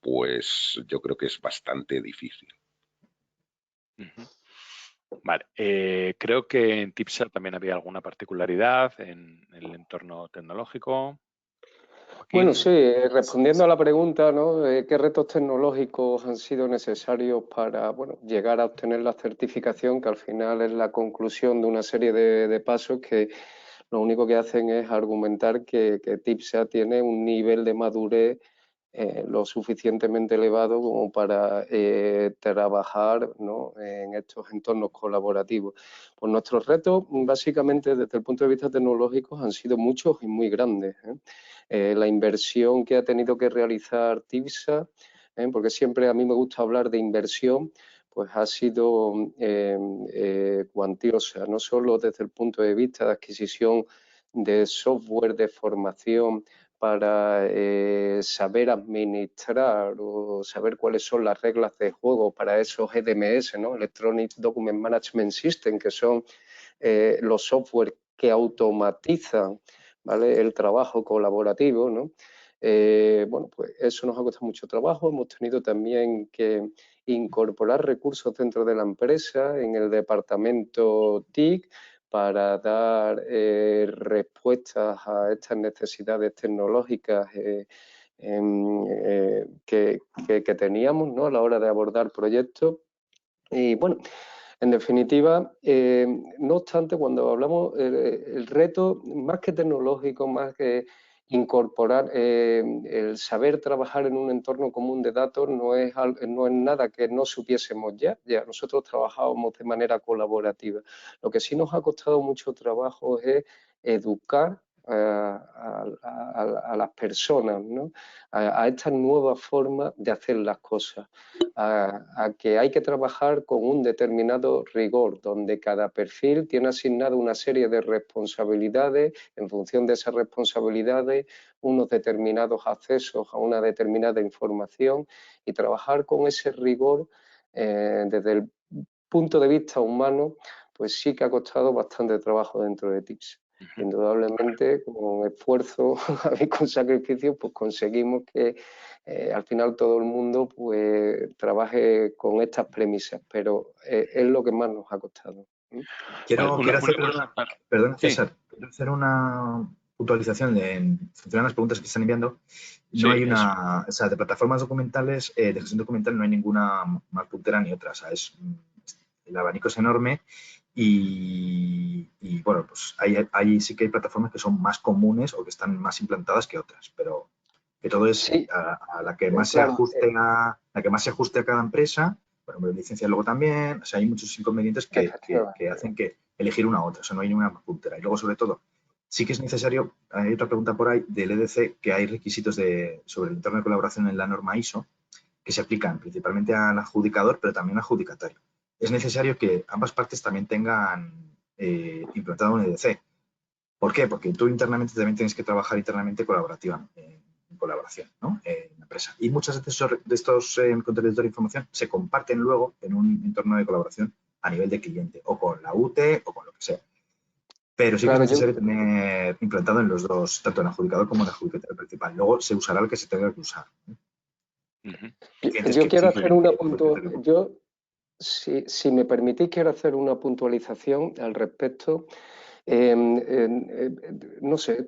pues yo creo que es bastante difícil. Vale, creo que en TIPSA también había alguna particularidad en el entorno tecnológico. Joaquín. Bueno, sí, respondiendo a la pregunta, ¿no? ¿Qué retos tecnológicos han sido necesarios para llegar a obtener la certificación, que al final es la conclusión de una serie de pasos que lo único que hacen es argumentar que TIPSA tiene un nivel de madurez lo suficientemente elevado como para trabajar, ¿no?, en estos entornos colaborativos? Pues nuestros retos, básicamente, desde el punto de vista tecnológico, han sido muchos y muy grandes. La inversión que ha tenido que realizar TIPSA, porque siempre a mí me gusta hablar de inversión, pues ha sido cuantiosa, no solo desde el punto de vista de adquisición de software de formación para saber administrar o saber cuáles son las reglas de juego para esos EDMS, ¿no? Electronic Document Management System, que son los software que automatizan, ¿vale?, el trabajo colaborativo, ¿no? Pues eso nos ha costado mucho trabajo. Hemos tenido también que incorporar recursos dentro de la empresa, en el departamento TIC, para dar respuestas a estas necesidades tecnológicas que teníamos, ¿no?, a la hora de abordar proyectos. Y bueno, en definitiva, no obstante, cuando hablamos, el reto, más que tecnológico, más que incorporar el saber trabajar en un entorno común de datos, no es nada que no supiésemos ya. Nosotros trabajábamos de manera colaborativa. Lo que sí nos ha costado mucho trabajo es educar a las personas, ¿no?, a esta nueva forma de hacer las cosas, a que hay que trabajar con un determinado rigor, donde cada perfil tiene asignado una serie de responsabilidades, en función de esas responsabilidades, unos determinados accesos a una determinada información, y trabajar con ese rigor desde el punto de vista humano, pues sí que ha costado bastante trabajo dentro de TIPS. Indudablemente, con esfuerzo y con sacrificio, pues conseguimos que al final todo el mundo pues trabaje con estas premisas, pero es lo que más nos ha costado. Quiero hacer una puntualización en función de las preguntas que están enviando. No hay una, o sea, de plataformas documentales, de gestión documental, no hay ninguna más puntera ni otra. O sea, el abanico es enorme y bueno, pues ahí sí que hay plataformas que son más comunes o que están más implantadas que otras, pero que todo es a la que más se ajuste a cada empresa. Bueno, licencia luego también, o sea, hay muchos inconvenientes que hacen que elegir una u otra, o sea, no hay ninguna puntera. Y luego, sobre todo, sí que es necesario, hay otra pregunta por ahí del EDC, que hay requisitos sobre el entorno de colaboración en la norma ISO que se aplican principalmente al adjudicador, pero también al adjudicatario. Es necesario que ambas partes también tengan implantado un EDC. ¿Por qué? Porque tú internamente también tienes que trabajar internamente en colaboración, ¿no?, en la empresa. Y muchas de estos contenidos de información se comparten luego en un entorno de colaboración a nivel de cliente, o con la UTE o con lo que sea. Pero sí que es necesario tener implantado en los dos, tanto en el adjudicador como en el adjudicatario principal. Luego se usará el que se tenga que usar. Yo quiero hacer una puntualización. Si me permitís, quiero hacer una puntualización al respecto. No sé,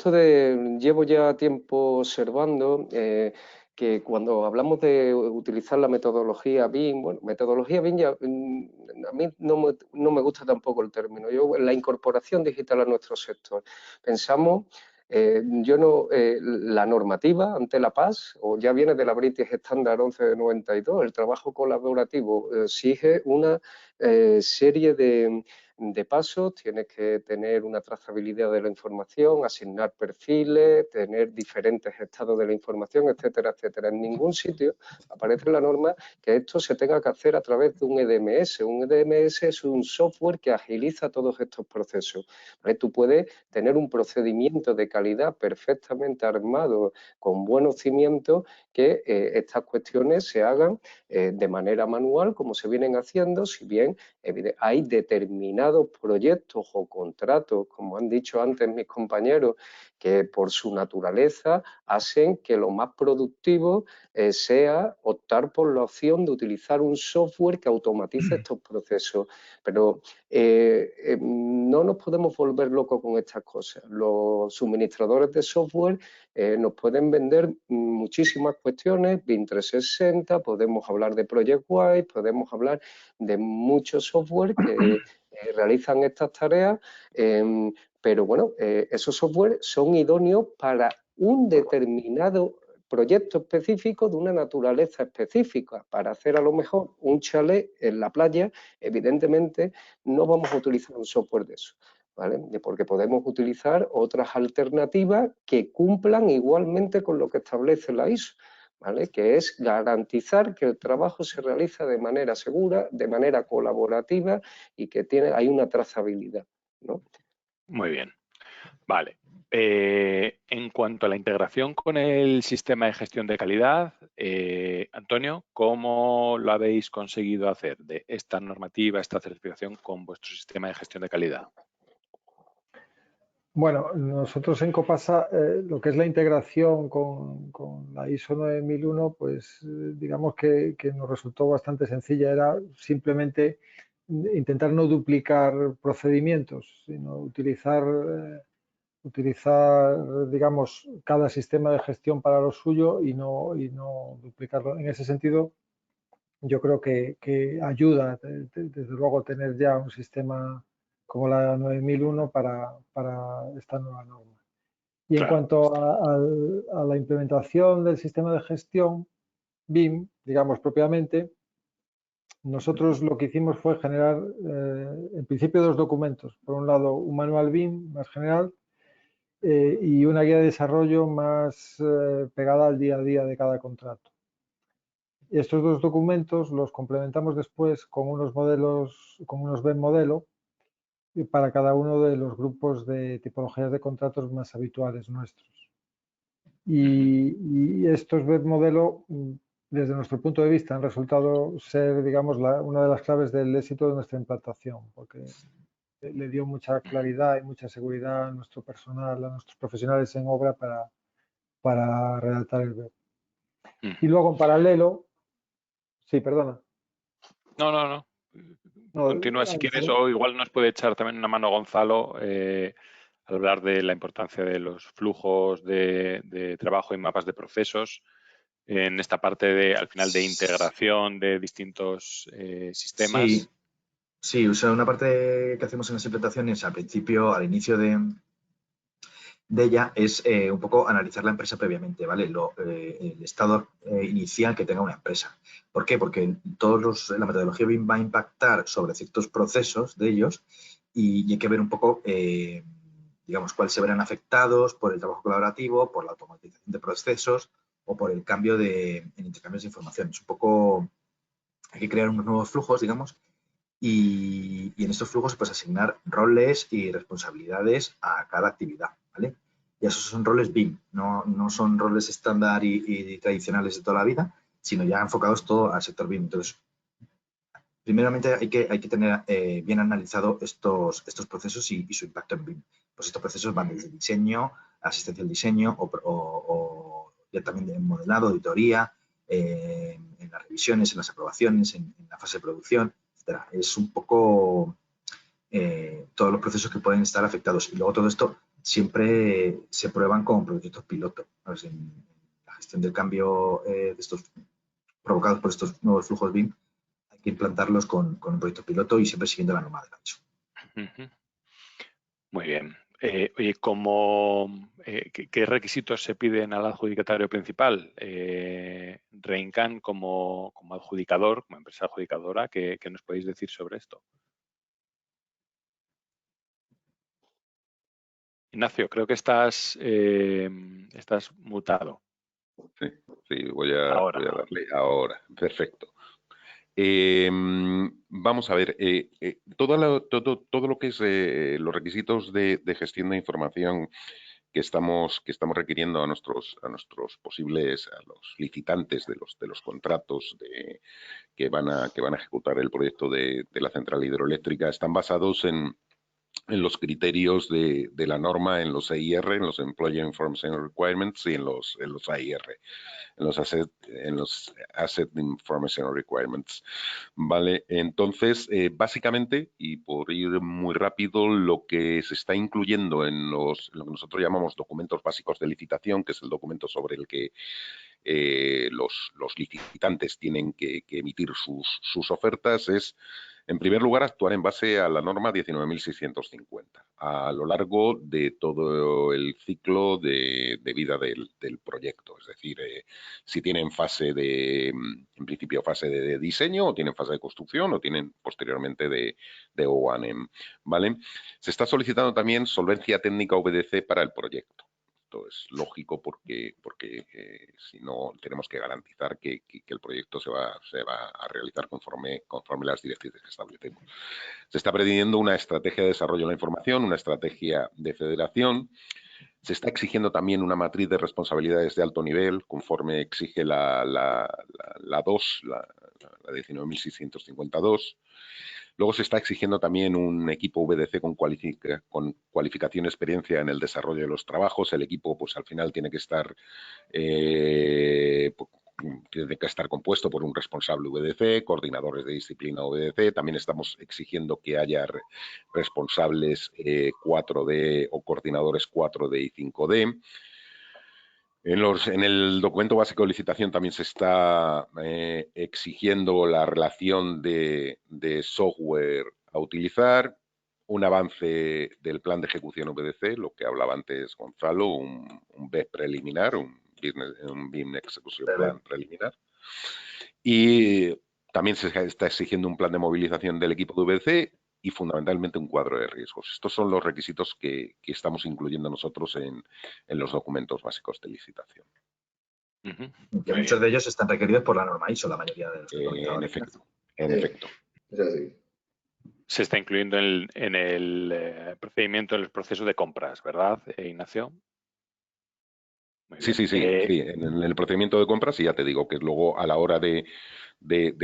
llevo ya tiempo observando que cuando hablamos de utilizar la metodología BIM, metodología BIM ya, a mí no me gusta tampoco el término. La incorporación digital a nuestro sector. Pensamos, la normativa ante la PAS, o ya viene de la British Standard 11 de 92, el trabajo colaborativo exige una serie de de pasos, tienes que tener una trazabilidad de la información, asignar perfiles, tener diferentes estados de la información, etcétera, etcétera. En ningún sitio aparece en la norma que esto se tenga que hacer a través de un EDMS. Un EDMS es un software que agiliza todos estos procesos, ¿vale? Tú puedes tener un procedimiento de calidad perfectamente armado, con buenos cimientos, que estas cuestiones se hagan de manera manual, como se vienen haciendo, si bien hay determinados proyectos o contratos, como han dicho antes mis compañeros, que por su naturaleza hacen que lo más productivo sea optar por la opción de utilizar un software que automatice estos procesos. Pero no nos podemos volver locos con estas cosas. Los suministradores de software nos pueden vender muchísimas cuestiones, BIM 360, podemos hablar de ProjectWise, podemos hablar de muchos software que realizan estas tareas, pero bueno, esos software son idóneos para un determinado proyecto específico de una naturaleza específica. Para hacer a lo mejor un chalet en la playa, evidentemente no vamos a utilizar un software de eso, ¿vale? Porque podemos utilizar otras alternativas que cumplan igualmente con lo que establece la ISO, ¿vale? Que es garantizar que el trabajo se realiza de manera segura, de manera colaborativa y que hay una trazabilidad, ¿no? Muy bien. Vale. En cuanto a la integración con el sistema de gestión de calidad, Antonio, ¿cómo lo habéis conseguido hacer de esta normativa, esta certificación con vuestro sistema de gestión de calidad? Bueno, nosotros en Copasa lo que es la integración con la ISO 9001, pues digamos que nos resultó bastante sencilla. Era simplemente intentar no duplicar procedimientos, sino utilizar, digamos, cada sistema de gestión para lo suyo y no duplicarlo. En ese sentido, yo creo que ayuda, desde luego, tener ya un sistema como la 9001 para esta nueva norma. Y en cuanto a la implementación del sistema de gestión, BIM, digamos propiamente, nosotros lo que hicimos fue generar, en principio, dos documentos. Por un lado, un manual BIM más general y una guía de desarrollo más pegada al día a día de cada contrato. Y estos dos documentos los complementamos después con unos modelos, con unos BEM modelo para cada uno de los grupos de tipologías de contratos más habituales nuestros. Y estos BEM modelo, desde nuestro punto de vista, han resultado ser, digamos, una de las claves del éxito de nuestra implantación, porque le dio mucha claridad y mucha seguridad a nuestro personal, a nuestros profesionales en obra para redactar el BEM. Y luego, en paralelo, sí, perdona. No. Continúa si quieres, o igual nos puede echar también una mano Gonzalo al hablar de la importancia de los flujos de trabajo y mapas de procesos en esta parte de, al final, de integración de distintos sistemas. Sí, o sea, una parte que hacemos en las implantaciones al principio, al inicio de ella, es un poco analizar la empresa previamente, ¿vale? El estado inicial que tenga una empresa. ¿Por qué? Porque la metodología BIM va a impactar sobre ciertos procesos de ellos y hay que ver un poco, digamos, cuáles se verán afectados por el trabajo colaborativo, por la automatización de procesos o por el cambio en intercambios de información. Es un poco, hay que crear unos nuevos flujos, digamos, y en estos flujos pues asignar roles y responsabilidades a cada actividad, ¿vale? Y esos son roles BIM, no son roles estándar y tradicionales de toda la vida, sino ya enfocados todo al sector BIM. Entonces, primeramente hay que tener bien analizado estos procesos y su impacto en BIM. Pues estos procesos van desde diseño, asistencia al diseño o ya también de modelado, auditoría, en las revisiones, en las aprobaciones, en la fase de producción. Es un poco todos los procesos que pueden estar afectados. Y luego todo esto siempre se prueban con proyectos piloto. En la gestión del cambio de estos provocados por estos nuevos flujos BIM, hay que implantarlos con un proyecto piloto y siempre siguiendo la norma de la ISO. Muy bien. Oye, ¿qué requisitos se piden al adjudicatario principal? Reincan como adjudicador, como empresa adjudicadora, ¿qué nos podéis decir sobre esto? Ignacio, creo que estás mutado. Sí, voy a darle ahora. Perfecto. Vamos a ver, todo lo que es los requisitos de gestión de información que estamos requiriendo a nuestros posibles, a los licitantes de los contratos que van a ejecutar el proyecto de la central hidroeléctrica, están basados en los criterios de la norma, en los EIR, en los Employer Information Requirements y en los AIR, en los Asset Information Requirements. Vale, entonces, básicamente, y por ir muy rápido, lo que se está incluyendo en lo que nosotros llamamos documentos básicos de licitación, que es el documento sobre el que los licitantes tienen que emitir sus ofertas, es, en primer lugar, actuar en base a la norma 19.650 a lo largo de todo el ciclo de vida del proyecto. Es decir, si tienen en principio, fase de diseño, o tienen fase de construcción, o tienen posteriormente de O&M, ¿vale? Se está solicitando también solvencia técnica UVDC para el proyecto. Esto es lógico porque si no tenemos que garantizar que el proyecto se va a realizar conforme las directrices que establecemos. Se está pretendiendo una estrategia de desarrollo de la información, una estrategia de federación. Se está exigiendo también una matriz de responsabilidades de alto nivel, conforme exige la 2, la 19.652. Luego se está exigiendo también un equipo VDC con cualificación y experiencia en el desarrollo de los trabajos. El equipo, pues al final tiene que estar compuesto por un responsable VDC, coordinadores de disciplina VDC. También estamos exigiendo que haya responsables 4D o coordinadores 4D y 5D. En el documento básico de licitación también se está exigiendo la relación de software a utilizar, un avance del plan de ejecución VDC, lo que hablaba antes Gonzalo, un BEP preliminar, un BIM Execution Plan preliminar. Y también se está exigiendo un plan de movilización del equipo de VDC y fundamentalmente un cuadro de riesgos. Estos son los requisitos que estamos incluyendo nosotros en los documentos básicos de licitación. Que muchos de ellos están requeridos por la norma ISO, la mayoría de los En efecto. Se está incluyendo en el procedimiento, en el proceso de compras, ¿verdad, Ignacio? Sí. En el procedimiento de compras, y ya te digo que luego a la hora de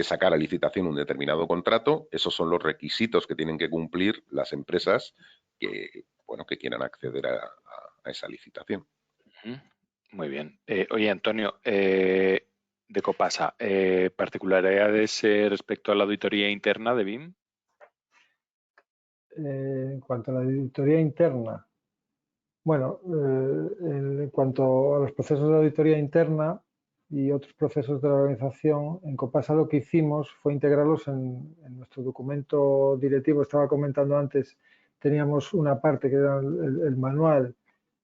sacar a licitación un determinado contrato, esos son los requisitos que tienen que cumplir las empresas que quieran acceder a esa licitación. Muy bien. Oye, Antonio, de Copasa, ¿particularidades respecto a la auditoría interna de BIM? En cuanto a la auditoría interna, bueno, en cuanto a los procesos de auditoría interna y otros procesos de la organización, en Copasa lo que hicimos fue integrarlos en nuestro documento directivo. Estaba comentando antes, teníamos una parte que era el manual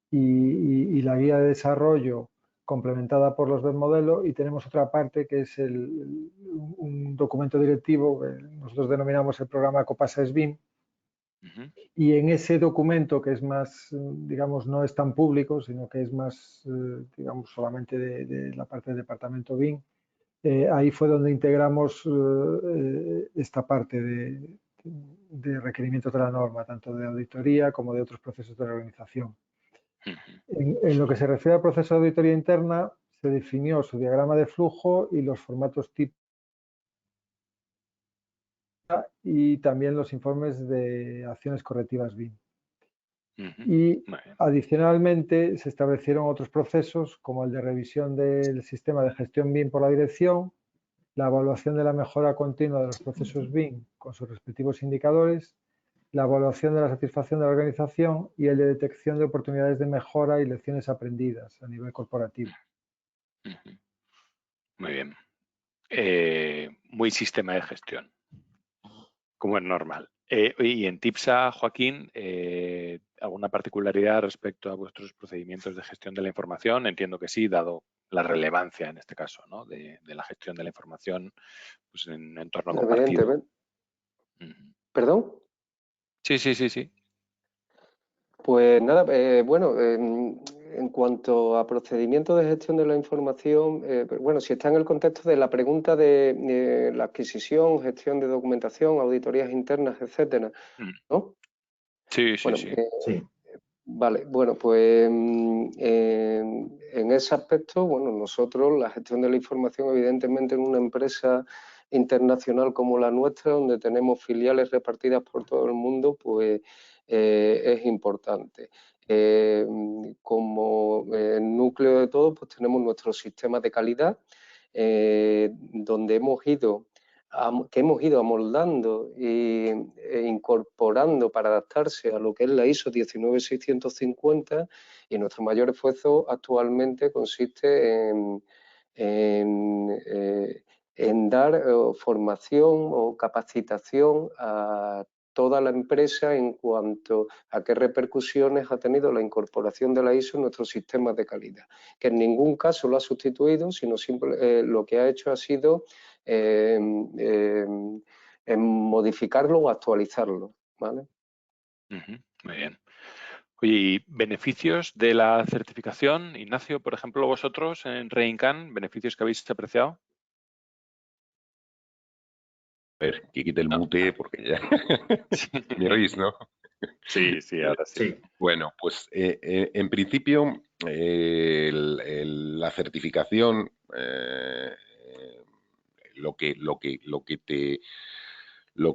y la guía de desarrollo complementada por los del modelo, y tenemos otra parte que es un documento directivo que nosotros denominamos el programa Copasa SBIM. Y en ese documento, que es más, digamos, no es tan público, sino que es más, digamos, solamente de la parte del departamento BIM, ahí fue donde integramos esta parte de requerimientos de la norma, tanto de auditoría como de otros procesos de la organización. En lo que se refiere al proceso de auditoría interna, se definió su diagrama de flujo y los formatos tipo, y también los informes de acciones correctivas BIM. Y adicionalmente se establecieron otros procesos como el de revisión del sistema de gestión BIM por la dirección, la evaluación de la mejora continua de los procesos BIM con sus respectivos indicadores, la evaluación de la satisfacción de la organización y el de detección de oportunidades de mejora y lecciones aprendidas a nivel corporativo. Muy bien. Muy sistema de gestión, como es normal. Y en TIPSA, Joaquín, ¿alguna particularidad respecto a vuestros procedimientos de gestión de la información? Entiendo que sí, dado la relevancia en este caso, ¿no? de la gestión de la información, pues, en entorno compartido. ¿Perdón? Sí. Pues nada, bueno, en cuanto a procedimiento de gestión de la información, bueno, si está en el contexto de la pregunta de la adquisición, gestión de documentación, auditorías internas, etcétera, ¿no? Sí, bueno, sí. Vale, bueno, pues en ese aspecto, bueno, nosotros la gestión de la información, evidentemente en una empresa internacional como la nuestra, donde tenemos filiales repartidas por todo el mundo, pues es importante. Como núcleo de todo, pues tenemos nuestro sistema de calidad, donde que hemos ido amoldando e incorporando para adaptarse a lo que es la ISO 19650, y nuestro mayor esfuerzo actualmente consiste en dar formación o capacitación a toda la empresa en cuanto a qué repercusiones ha tenido la incorporación de la ISO en nuestros sistemas de calidad, que en ningún caso lo ha sustituido, sino lo que ha hecho ha sido en modificarlo o actualizarlo, ¿vale? Muy bien. Oye, ¿y beneficios de la certificación? Ignacio, por ejemplo, vosotros en Reincan, ¿beneficios que habéis apreciado? A ver, que quite el mute porque ya me oís, ¿no? Sí, ahora sí. Bueno, pues en principio la certificación lo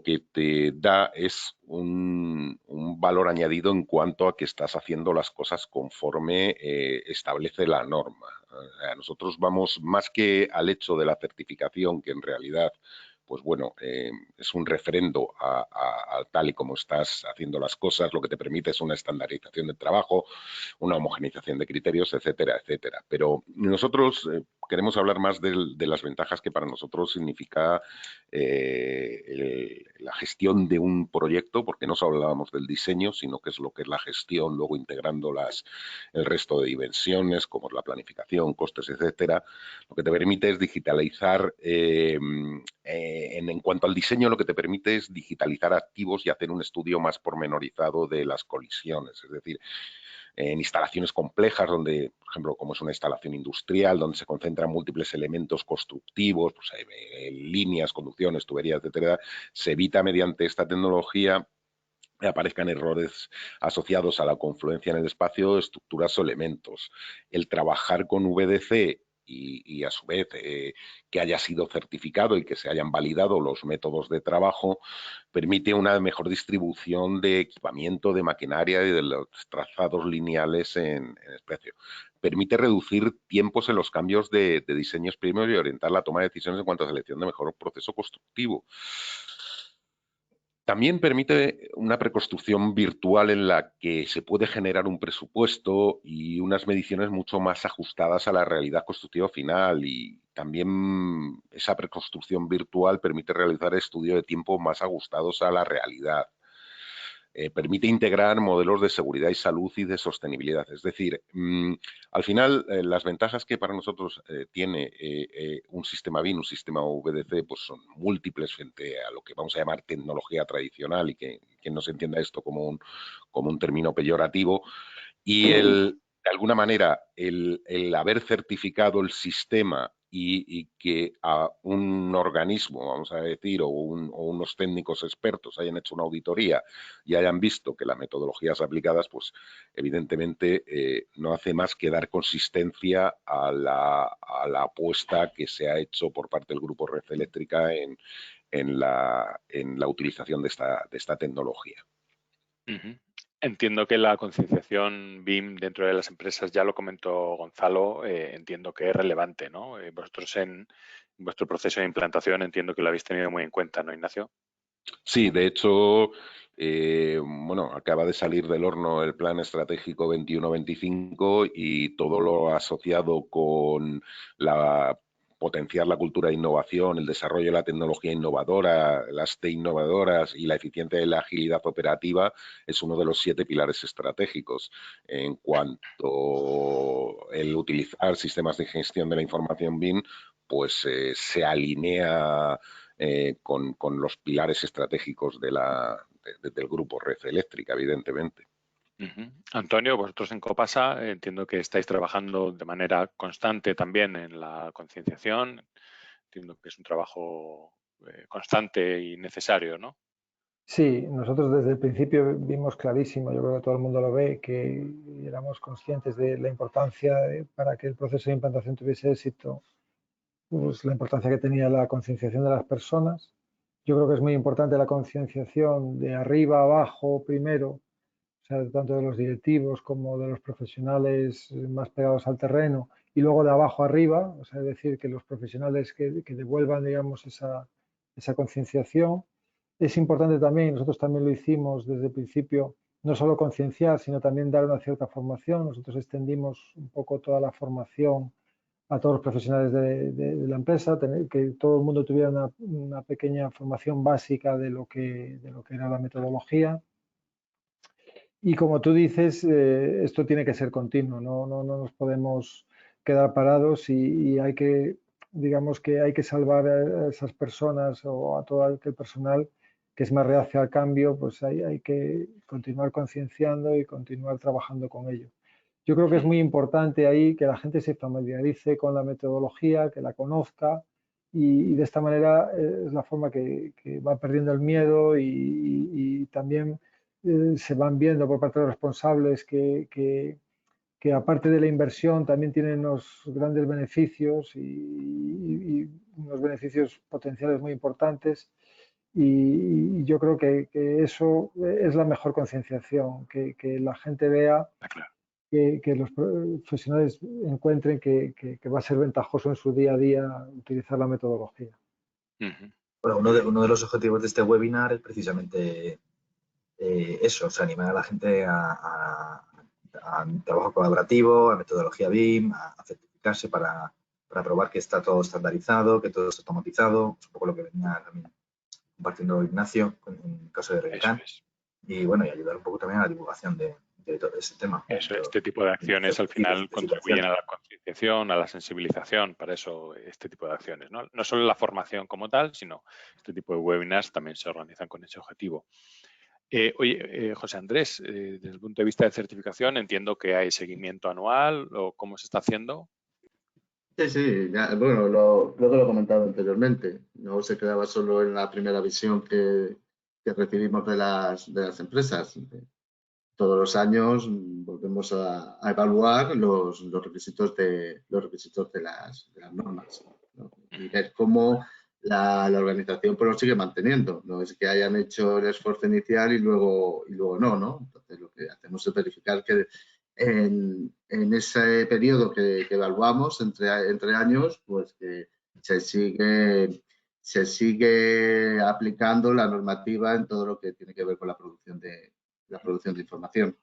que te da es un valor añadido en cuanto a que estás haciendo las cosas conforme establece la norma. Nosotros vamos más que al hecho de la certificación, que en realidad pues bueno, es un refrendo a tal y como estás haciendo las cosas, lo que te permite es una estandarización del trabajo, una homogeneización de criterios, etcétera, etcétera. Pero nosotros queremos hablar más de las ventajas que para nosotros significa la gestión de un proyecto, porque no solo hablábamos del diseño, sino que es lo que es la gestión, luego integrando el resto de dimensiones, como es la planificación, costes, etcétera. Lo que te permite es digitalizar, en cuanto al diseño, lo que te permite es digitalizar activos y hacer un estudio más pormenorizado de las colisiones. Es decir, en instalaciones complejas, donde, por ejemplo, como es una instalación industrial, donde se concentran múltiples elementos constructivos, pues, líneas, conducciones, tuberías, etcétera, se evita mediante esta tecnología que aparezcan errores asociados a la confluencia en el espacio de estructuras o elementos. El trabajar con VDC y a su vez que haya sido certificado y que se hayan validado los métodos de trabajo permite una mejor distribución de equipamiento, de maquinaria y de los trazados lineales en espacio. Permite reducir tiempos en los cambios de diseños primeros y orientar la toma de decisiones en cuanto a selección de mejor proceso constructivo. También permite una preconstrucción virtual en la que se puede generar un presupuesto y unas mediciones mucho más ajustadas a la realidad constructiva final, y también esa preconstrucción virtual permite realizar estudios de tiempo más ajustados a la realidad. Permite integrar modelos de seguridad y salud y de sostenibilidad. Es decir, al final las ventajas que para nosotros tiene un sistema BIM, un sistema VDC, pues son múltiples frente a lo que vamos a llamar tecnología tradicional, y que no se entienda esto como un término peyorativo. Y de alguna manera, el haber certificado el sistema y que a un organismo, vamos a decir, o unos técnicos expertos hayan hecho una auditoría y hayan visto que las metodologías aplicadas, pues evidentemente no hace más que dar consistencia a la apuesta que se ha hecho por parte del Grupo Red Eléctrica en la utilización de esta tecnología. Entiendo que la concienciación BIM dentro de las empresas, ya lo comentó Gonzalo, entiendo que es relevante, ¿no? Vosotros en vuestro proceso de implantación entiendo que lo habéis tenido muy en cuenta, ¿no, Ignacio? Sí, de hecho, bueno, acaba de salir del horno el Plan Estratégico 21-25 y todo lo asociado con potenciar la cultura de innovación, el desarrollo de la tecnología innovadora, las TI innovadoras y la eficiencia y la agilidad operativa es uno de los 7 pilares estratégicos. En cuanto el utilizar sistemas de gestión de la información BIM, pues se alinea con los pilares estratégicos del Grupo Red Eléctrica, evidentemente. Antonio, vosotros en Copasa entiendo que estáis trabajando de manera constante también en la concienciación. Entiendo que es un trabajo constante y necesario, ¿no? Sí, nosotros desde el principio vimos clarísimo, yo creo que todo el mundo lo ve, que éramos conscientes de la importancia para que el proceso de implantación tuviese éxito, pues la importancia que tenía la concienciación de las personas. Yo creo que es muy importante la concienciación de arriba a abajo primero, o sea, tanto de los directivos como de los profesionales más pegados al terreno, y luego de abajo arriba, o sea, es decir, que los profesionales que devuelvan, digamos, esa concienciación. Es importante también, y nosotros también lo hicimos desde el principio, no solo concienciar, sino también dar una cierta formación. Nosotros extendimos un poco toda la formación a todos los profesionales de la empresa, que todo el mundo tuviera una pequeña formación básica de lo que era la metodología. Y como tú dices, esto tiene que ser continuo, no nos podemos quedar parados y hay que, digamos que hay que salvar a esas personas o a todo aquel personal que es más reacio al cambio, pues hay que continuar concienciando y continuar trabajando con ello. Yo creo que es muy importante ahí que la gente se familiarice con la metodología, que la conozca y de esta manera es la forma que va perdiendo el miedo y también se van viendo por parte de los responsables que aparte de la inversión también tienen unos grandes beneficios y unos beneficios potenciales muy importantes. Y yo creo que eso es la mejor concienciación, que la gente vea que los profesionales encuentren que va a ser ventajoso en su día a día utilizar la metodología. Bueno, uno de los objetivos de este webinar es precisamente eso, o sea, animar a la gente a trabajo colaborativo, a metodología BIM, a certificarse para probar que está todo estandarizado, que todo está automatizado, es un poco lo que venía también compartiendo Ignacio en el caso de Redecan. Y bueno, y ayudar un poco también a la divulgación de todo ese tema. Eso, este tipo de acciones al final contribuyen a la concienciación, a la sensibilización, para eso este tipo de acciones, ¿no? No solo la formación como tal, sino este tipo de webinars también se organizan con ese objetivo. Oye, José Andrés, desde el punto de vista de certificación, entiendo que hay seguimiento anual o cómo se está haciendo. Sí, ya, bueno, lo he comentado anteriormente. No se quedaba solo en la primera visión que recibimos de las empresas. Todos los años volvemos a evaluar los requisitos de las normas, ¿no? Y ver cómo la organización pues lo sigue manteniendo. No es que hayan hecho el esfuerzo inicial y luego no, ¿no? Entonces lo que hacemos es verificar que en ese periodo que evaluamos entre años, pues que se sigue aplicando la normativa en todo lo que tiene que ver con la producción de información.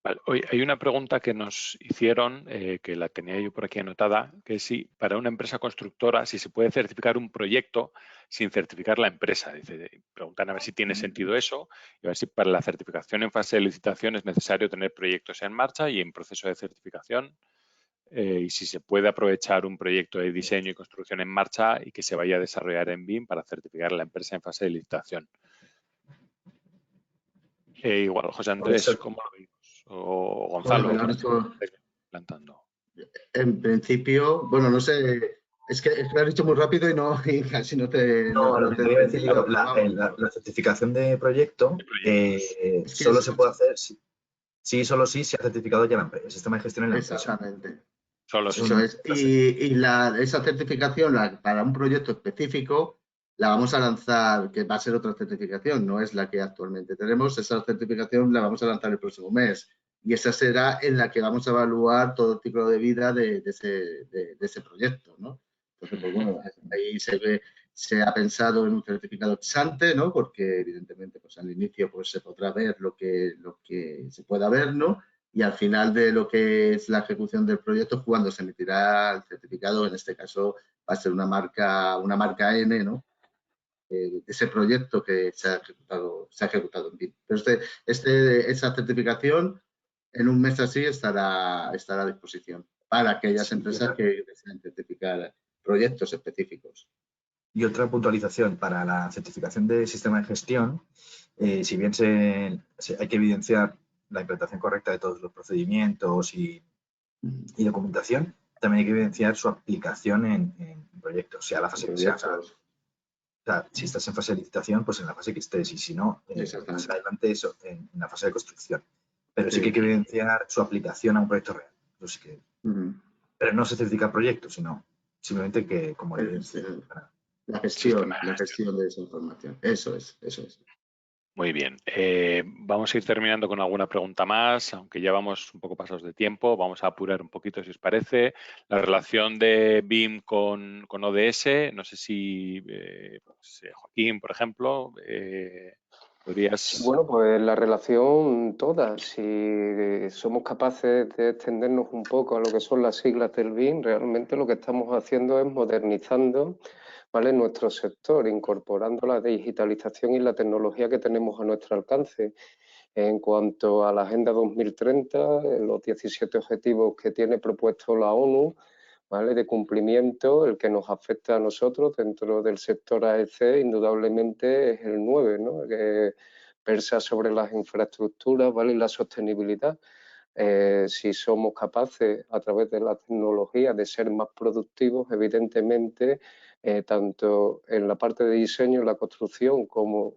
Vale. Hoy hay una pregunta que nos hicieron, que la tenía yo por aquí anotada, que es si para una empresa constructora, si se puede certificar un proyecto sin certificar la empresa. Dice, preguntan a ver si tiene sentido eso y a ver si para la certificación en fase de licitación es necesario tener proyectos en marcha y en proceso de certificación. Y si se puede aprovechar un proyecto de diseño y construcción en marcha y que se vaya a desarrollar en BIM para certificar la empresa en fase de licitación. Igual, José Andrés, ¿cómo lo veis? O Gonzalo, bueno, plantando. En principio, bueno, no sé, es que lo has dicho muy rápido y casi no te... No, lo que quería decir, la certificación de proyecto solo se puede hacer solo si se ha certificado ya la empresa, el sistema de gestión en la empresa. Exactamente. Solo eso es. Y esa certificación para un proyecto específico la vamos a lanzar, que va a ser otra certificación, no es la que actualmente tenemos. Esa certificación la vamos a lanzar el próximo mes y esa será en la que vamos a evaluar todo el ciclo de vida de ese proyecto, ¿no? Entonces, pues bueno, ahí se ha pensado en un certificado ex ante, ¿no? Porque evidentemente pues al inicio pues se podrá ver lo que se pueda ver, ¿no? Y al final de lo que es la ejecución del proyecto, cuando se emitirá el certificado, en este caso va a ser una marca N, ¿no? De ese proyecto que se ha ejecutado en BIM. Pero esa certificación en un mes así estará a disposición para aquellas empresas que deseen certificar proyectos específicos. Y otra puntualización para la certificación de sistema de gestión, si bien hay que evidenciar la implantación correcta de todos los procedimientos y documentación, también hay que evidenciar su aplicación en proyectos, sea la fase que sea. O sea, si estás en fase de licitación, pues en la fase que estés, y si no, más adelante eso, en la fase de construcción. Pero sí que hay que evidenciar su aplicación a un proyecto real. Eso sí que, pero no se certifica proyecto, sino simplemente que como la gestión de esa información. Eso es. Muy bien. Vamos a ir terminando con alguna pregunta más, aunque ya vamos un poco pasados de tiempo. Vamos a apurar un poquito, si os parece. La relación de BIM con ODS, no sé si Joaquín, por ejemplo, podrías... Bueno, pues la relación toda. Si somos capaces de extendernos un poco a lo que son las siglas del BIM, realmente lo que estamos haciendo es modernizando, ¿vale?, nuestro sector, incorporando la digitalización y la tecnología que tenemos a nuestro alcance. En cuanto a la Agenda 2030, los 17 objetivos que tiene propuesto la ONU, ¿vale?, de cumplimiento, el que nos afecta a nosotros dentro del sector AEC, indudablemente es el 9, ¿no?, que versa sobre las infraestructuras, ¿vale?, y la sostenibilidad. Si somos capaces, a través de la tecnología, de ser más productivos, evidentemente, tanto en la parte de diseño, la construcción, como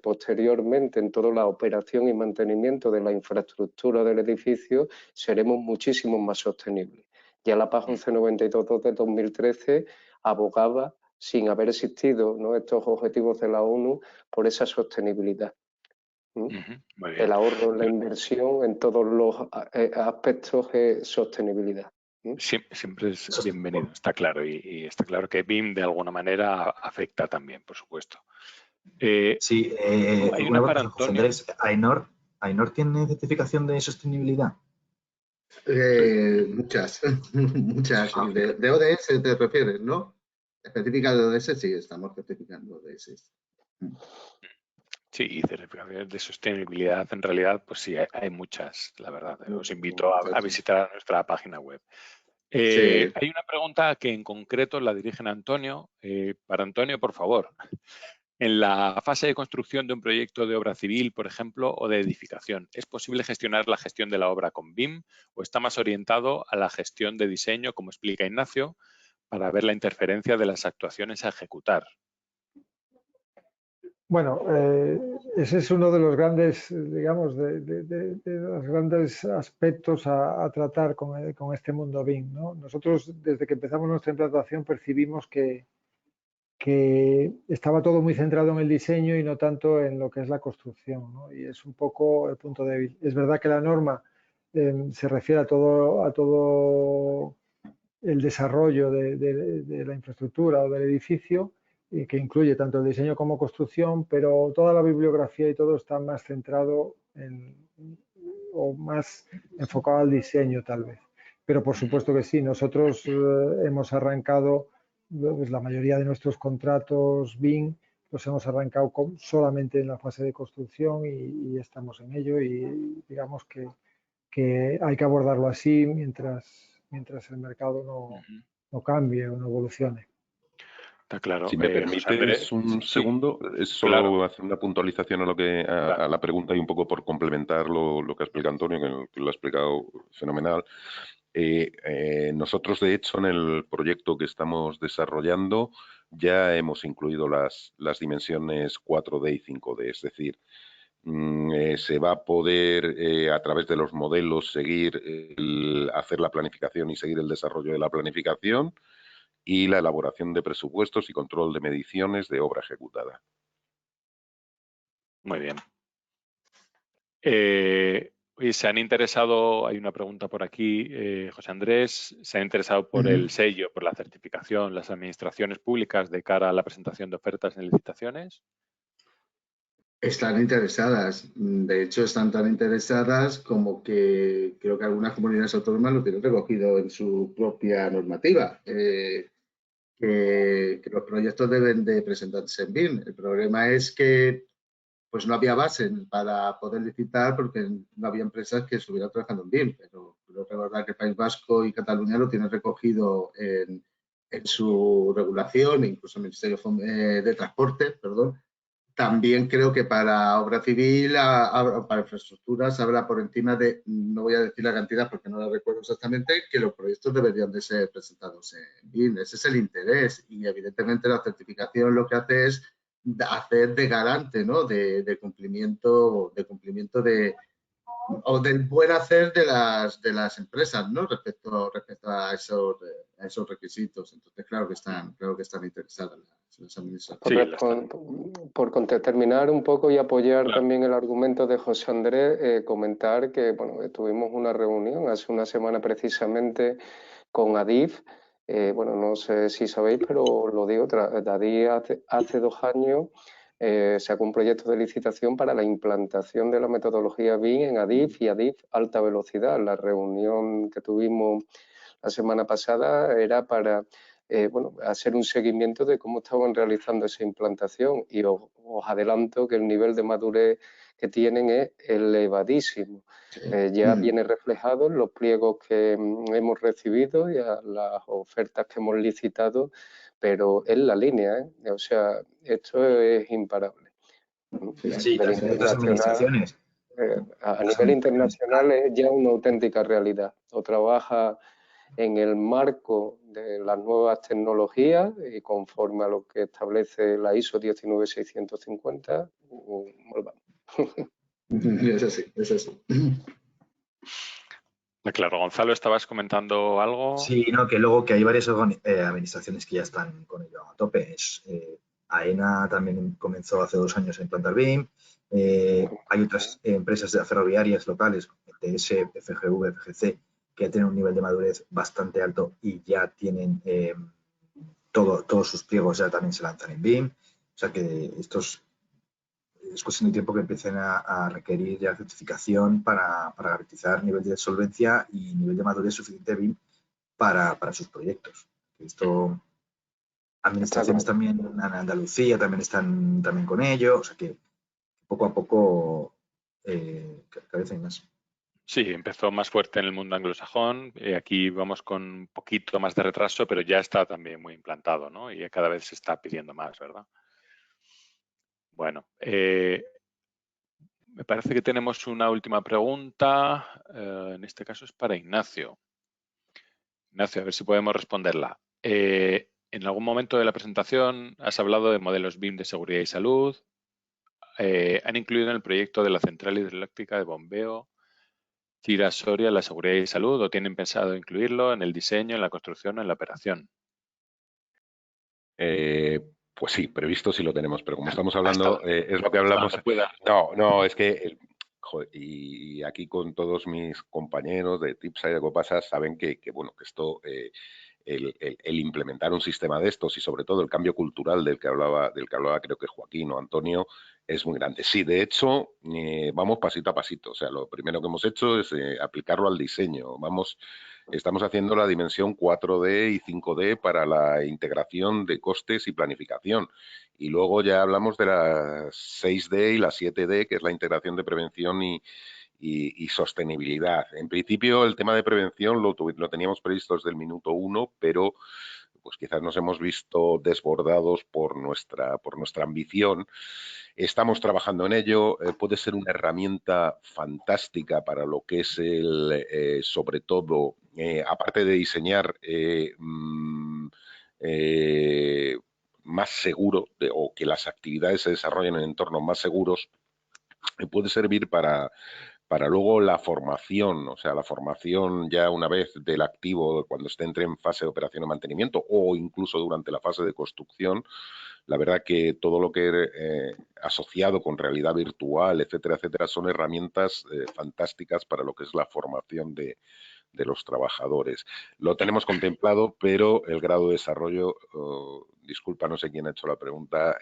posteriormente en toda la operación y mantenimiento de la infraestructura del edificio, seremos muchísimo más sostenibles. Ya la PAS 1192 de 2013 abogaba, sin haber existido, ¿no?, estos objetivos de la ONU, por esa sostenibilidad. El ahorro, la inversión en todos los aspectos de sostenibilidad. Siempre es bienvenido, está claro. Y está claro que BIM de alguna manera afecta también, por supuesto. Sí, hay una para José Antonio. Andrés, ¿AENOR tiene certificación de sostenibilidad? Muchas. De ODS te refieres, ¿no? Específica de ODS, sí, estamos certificando ODS. Sí, y certificaciones de sostenibilidad, en realidad, pues sí, hay muchas, la verdad. Os invito a visitar nuestra página web. Sí. Hay una pregunta que en concreto la dirigen a Antonio. Para Antonio, por favor. En la fase de construcción de un proyecto de obra civil, por ejemplo, o de edificación, ¿es posible gestionar la gestión de la obra con BIM o está más orientado a la gestión de diseño, como explica Ignacio, para ver la interferencia de las actuaciones a ejecutar? Bueno, ese es uno de los grandes, digamos, de los grandes aspectos a tratar con este mundo BIM, ¿no? Nosotros, desde que empezamos nuestra implantación, percibimos que estaba todo muy centrado en el diseño y no tanto en lo que es la construcción, ¿no? Y es un poco el punto débil. Es verdad que la norma se refiere a todo el desarrollo de la infraestructura o del edificio, que incluye tanto el diseño como construcción, pero toda la bibliografía y todo está más centrado o más enfocado al diseño, tal vez. Pero por supuesto que sí, nosotros hemos arrancado, pues, la mayoría de nuestros contratos BIM los hemos arrancado solamente en la fase de construcción y estamos en ello, y digamos que hay que abordarlo así mientras el mercado no cambie o no evolucione. Está claro. Si me permites un segundo, es solo hacer una puntualización a la pregunta y un poco por complementar lo que ha explicado Antonio, que lo ha explicado fenomenal. Nosotros, de hecho, en el proyecto que estamos desarrollando ya hemos incluido las dimensiones 4D y 5D, es decir, se va a poder, a través de los modelos, hacer la planificación y seguir el desarrollo de la planificación y la elaboración de presupuestos y control de mediciones de obra ejecutada. Muy bien. Se han interesado, hay una pregunta por aquí, José Andrés, ¿se han interesado por el sello, por la certificación, las administraciones públicas de cara a la presentación de ofertas en licitaciones? Están interesadas. De hecho, están tan interesadas como que creo que algunas comunidades autónomas lo tienen recogido en su propia normativa. Que los proyectos deben de presentarse en BIM. El problema es que pues no había base para poder licitar porque no había empresas que estuvieran trabajando en BIM, pero creo recordar que el País Vasco y Cataluña lo tienen recogido en su regulación, incluso el Ministerio de Transporte, perdón, también creo que para obra civil, para infraestructuras, habrá por encima de, no voy a decir la cantidad porque no la recuerdo exactamente, que los proyectos deberían de ser presentados en BIM. Ese es el interés y evidentemente la certificación lo que hace es hacer de garante, ¿no? de cumplimiento o del buen hacer de las empresas, ¿no? Respecto a esos requisitos. Entonces, claro que están interesadas las administraciones. Por terminar un poco y apoyar también el argumento de José Andrés, comentar que bueno, tuvimos una reunión hace una semana precisamente con ADIF. Bueno, no sé si sabéis, pero lo digo, ADIF hace 2 años sacó un proyecto de licitación para la implantación de la metodología BIM en ADIF y ADIF alta velocidad. La reunión que tuvimos la semana pasada era para bueno, hacer un seguimiento de cómo estaban realizando esa implantación y os adelanto que el nivel de madurez que tienen es elevadísimo. Ya viene reflejado en los pliegos que hemos recibido y a las ofertas que hemos licitado, pero es la línea, o sea, esto es imparable. Sí, también otras administraciones. A nivel internacional es ya una auténtica realidad. O trabaja en el marco de las nuevas tecnologías y conforme a lo que establece la ISO 19650, volvamos. Es así. Claro, Gonzalo, ¿estabas comentando algo? Sí, no, que luego que hay varias administraciones que ya están con ello a tope. AENA también comenzó hace 2 años a implantar BIM. Hay otras empresas ferroviarias locales, ETS, FGV, FGC, que tienen un nivel de madurez bastante alto y ya tienen todos sus pliegos ya también se lanzan en BIM. O sea que estos es cuestión de tiempo que empiecen a requerir ya certificación para garantizar nivel de solvencia y nivel de madurez suficiente BIM para sus proyectos. Esto, administraciones también en Andalucía también están también con ello, o sea que poco a poco cada vez hay más. Sí, empezó más fuerte en el mundo anglosajón. Aquí vamos con un poquito más de retraso, pero ya está también muy implantado, ¿no? Y cada vez se está pidiendo más, ¿verdad? Bueno, me parece que tenemos una última pregunta. En este caso es para Ignacio. Ignacio, a ver si podemos responderla. En algún momento de la presentación has hablado de modelos BIM de seguridad y salud. Han incluido en el proyecto de la central hidroeléctrica de bombeo Chira-Soria la seguridad y salud o tienen pensado incluirlo en el diseño, en la construcción o en la operación. Pues sí, previsto sí lo tenemos, pero como estamos hablando, es lo que hablamos. No, es que, joder, y aquí con todos mis compañeros de Tipsa y de Copasa saben que bueno, que esto, el implementar un sistema de estos y sobre todo el cambio cultural del que hablaba creo que Joaquín o Antonio, es muy grande. Sí, de hecho, vamos pasito a pasito. O sea, lo primero que hemos hecho es aplicarlo al diseño. Estamos haciendo la dimensión 4D y 5D para la integración de costes y planificación. Y luego ya hablamos de la 6D y la 7D, que es la integración de prevención y sostenibilidad. En principio, el tema de prevención lo teníamos previsto desde el minuto 1, pero pues quizás nos hemos visto desbordados por nuestra ambición. Estamos trabajando en ello. Puede ser una herramienta fantástica para lo que es sobre todo, aparte de diseñar más seguro o que las actividades se desarrollen en entornos más seguros, puede servir para luego la formación, o sea, la formación ya una vez del activo cuando entre en fase de operación o mantenimiento o incluso durante la fase de construcción. La verdad que todo lo que asociado con realidad virtual, etcétera, etcétera, son herramientas fantásticas para lo que es la formación de los trabajadores. Lo tenemos contemplado, pero el grado de desarrollo, disculpa, no sé quién ha hecho la pregunta,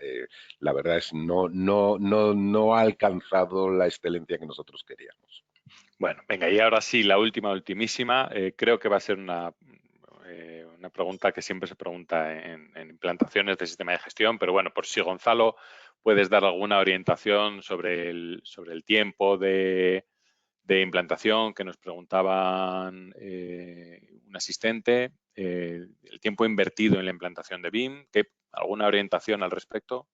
la verdad es no ha alcanzado la excelencia que nosotros queríamos. Bueno, venga, y ahora sí, la ultimísima. Creo que va a ser una pregunta que siempre se pregunta en implantaciones de sistema de gestión, pero bueno, por si Gonzalo puedes dar alguna orientación sobre el tiempo de implantación que nos preguntaban un asistente, el tiempo invertido en la implantación de BIM, ¿alguna orientación al respecto?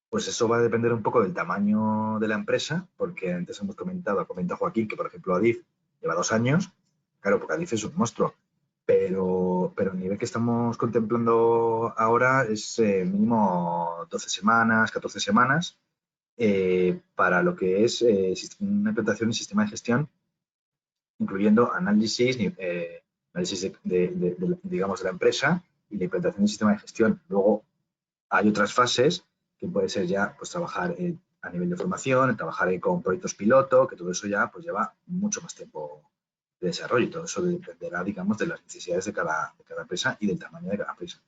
Pues eso va a depender un poco del tamaño de la empresa, porque antes hemos comentado, comenta Joaquín, que por ejemplo Adif lleva 2 años, claro, porque Adif es un monstruo, pero el nivel que estamos contemplando ahora es mínimo 12 semanas, 14 semanas, para lo que es una implantación y sistema de gestión, incluyendo análisis digamos, de la empresa y la implantación del sistema de gestión. Luego hay otras fases que puede ser ya pues trabajar a nivel de formación, trabajar con proyectos piloto, que todo eso ya pues lleva mucho más tiempo de desarrollo y todo eso dependerá, digamos, de las necesidades de cada empresa y del tamaño de cada empresa.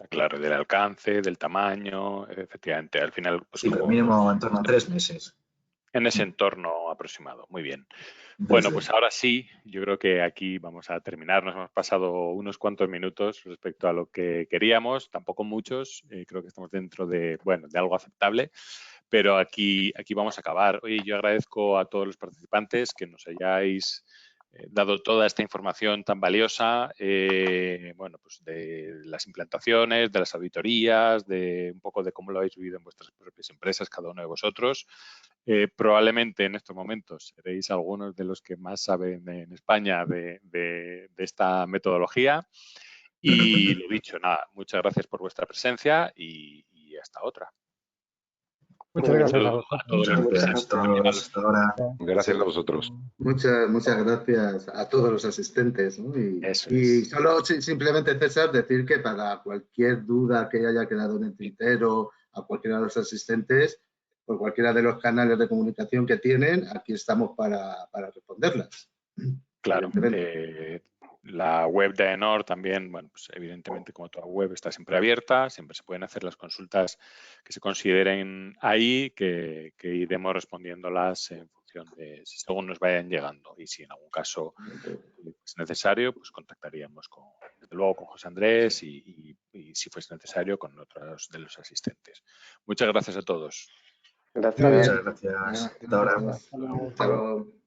Claro, del alcance, del tamaño, efectivamente, al final... Pues, sí, pero mínimo en torno a 3 meses. En ese entorno aproximado, muy bien. Bueno, pues ahora sí, yo creo que aquí vamos a terminar. Nos hemos pasado unos cuantos minutos respecto a lo que queríamos, tampoco muchos, creo que estamos dentro de, bueno, de algo aceptable, pero aquí vamos a acabar. Oye, yo agradezco a todos los participantes que nos hayáis dado toda esta información tan valiosa, bueno, pues de las implantaciones, de las auditorías, de un poco de cómo lo habéis vivido en vuestras propias empresas, cada uno de vosotros. Probablemente en estos momentos seréis algunos de los que más saben en España de esta metodología. Y lo dicho, nada, muchas gracias por vuestra presencia y hasta otra. Muchas gracias a vosotros. Hasta ahora. Gracias a vosotros. Muchas gracias a todos los asistentes, ¿no? Y solo simplemente, César, decir que para cualquier duda que haya quedado en el tintero a cualquiera de los asistentes, por cualquiera de los canales de comunicación que tienen, aquí estamos para responderlas. Claro, la web de AENOR también, bueno, pues evidentemente como toda web está siempre abierta, siempre se pueden hacer las consultas que se consideren ahí, que iremos respondiéndolas en función de según nos vayan llegando y si en algún caso es necesario, pues contactaríamos desde luego con José Andrés y si fuese necesario con otros de los asistentes. Muchas gracias a todos. Gracias. Muchas gracias. Hasta ahora. Hasta luego.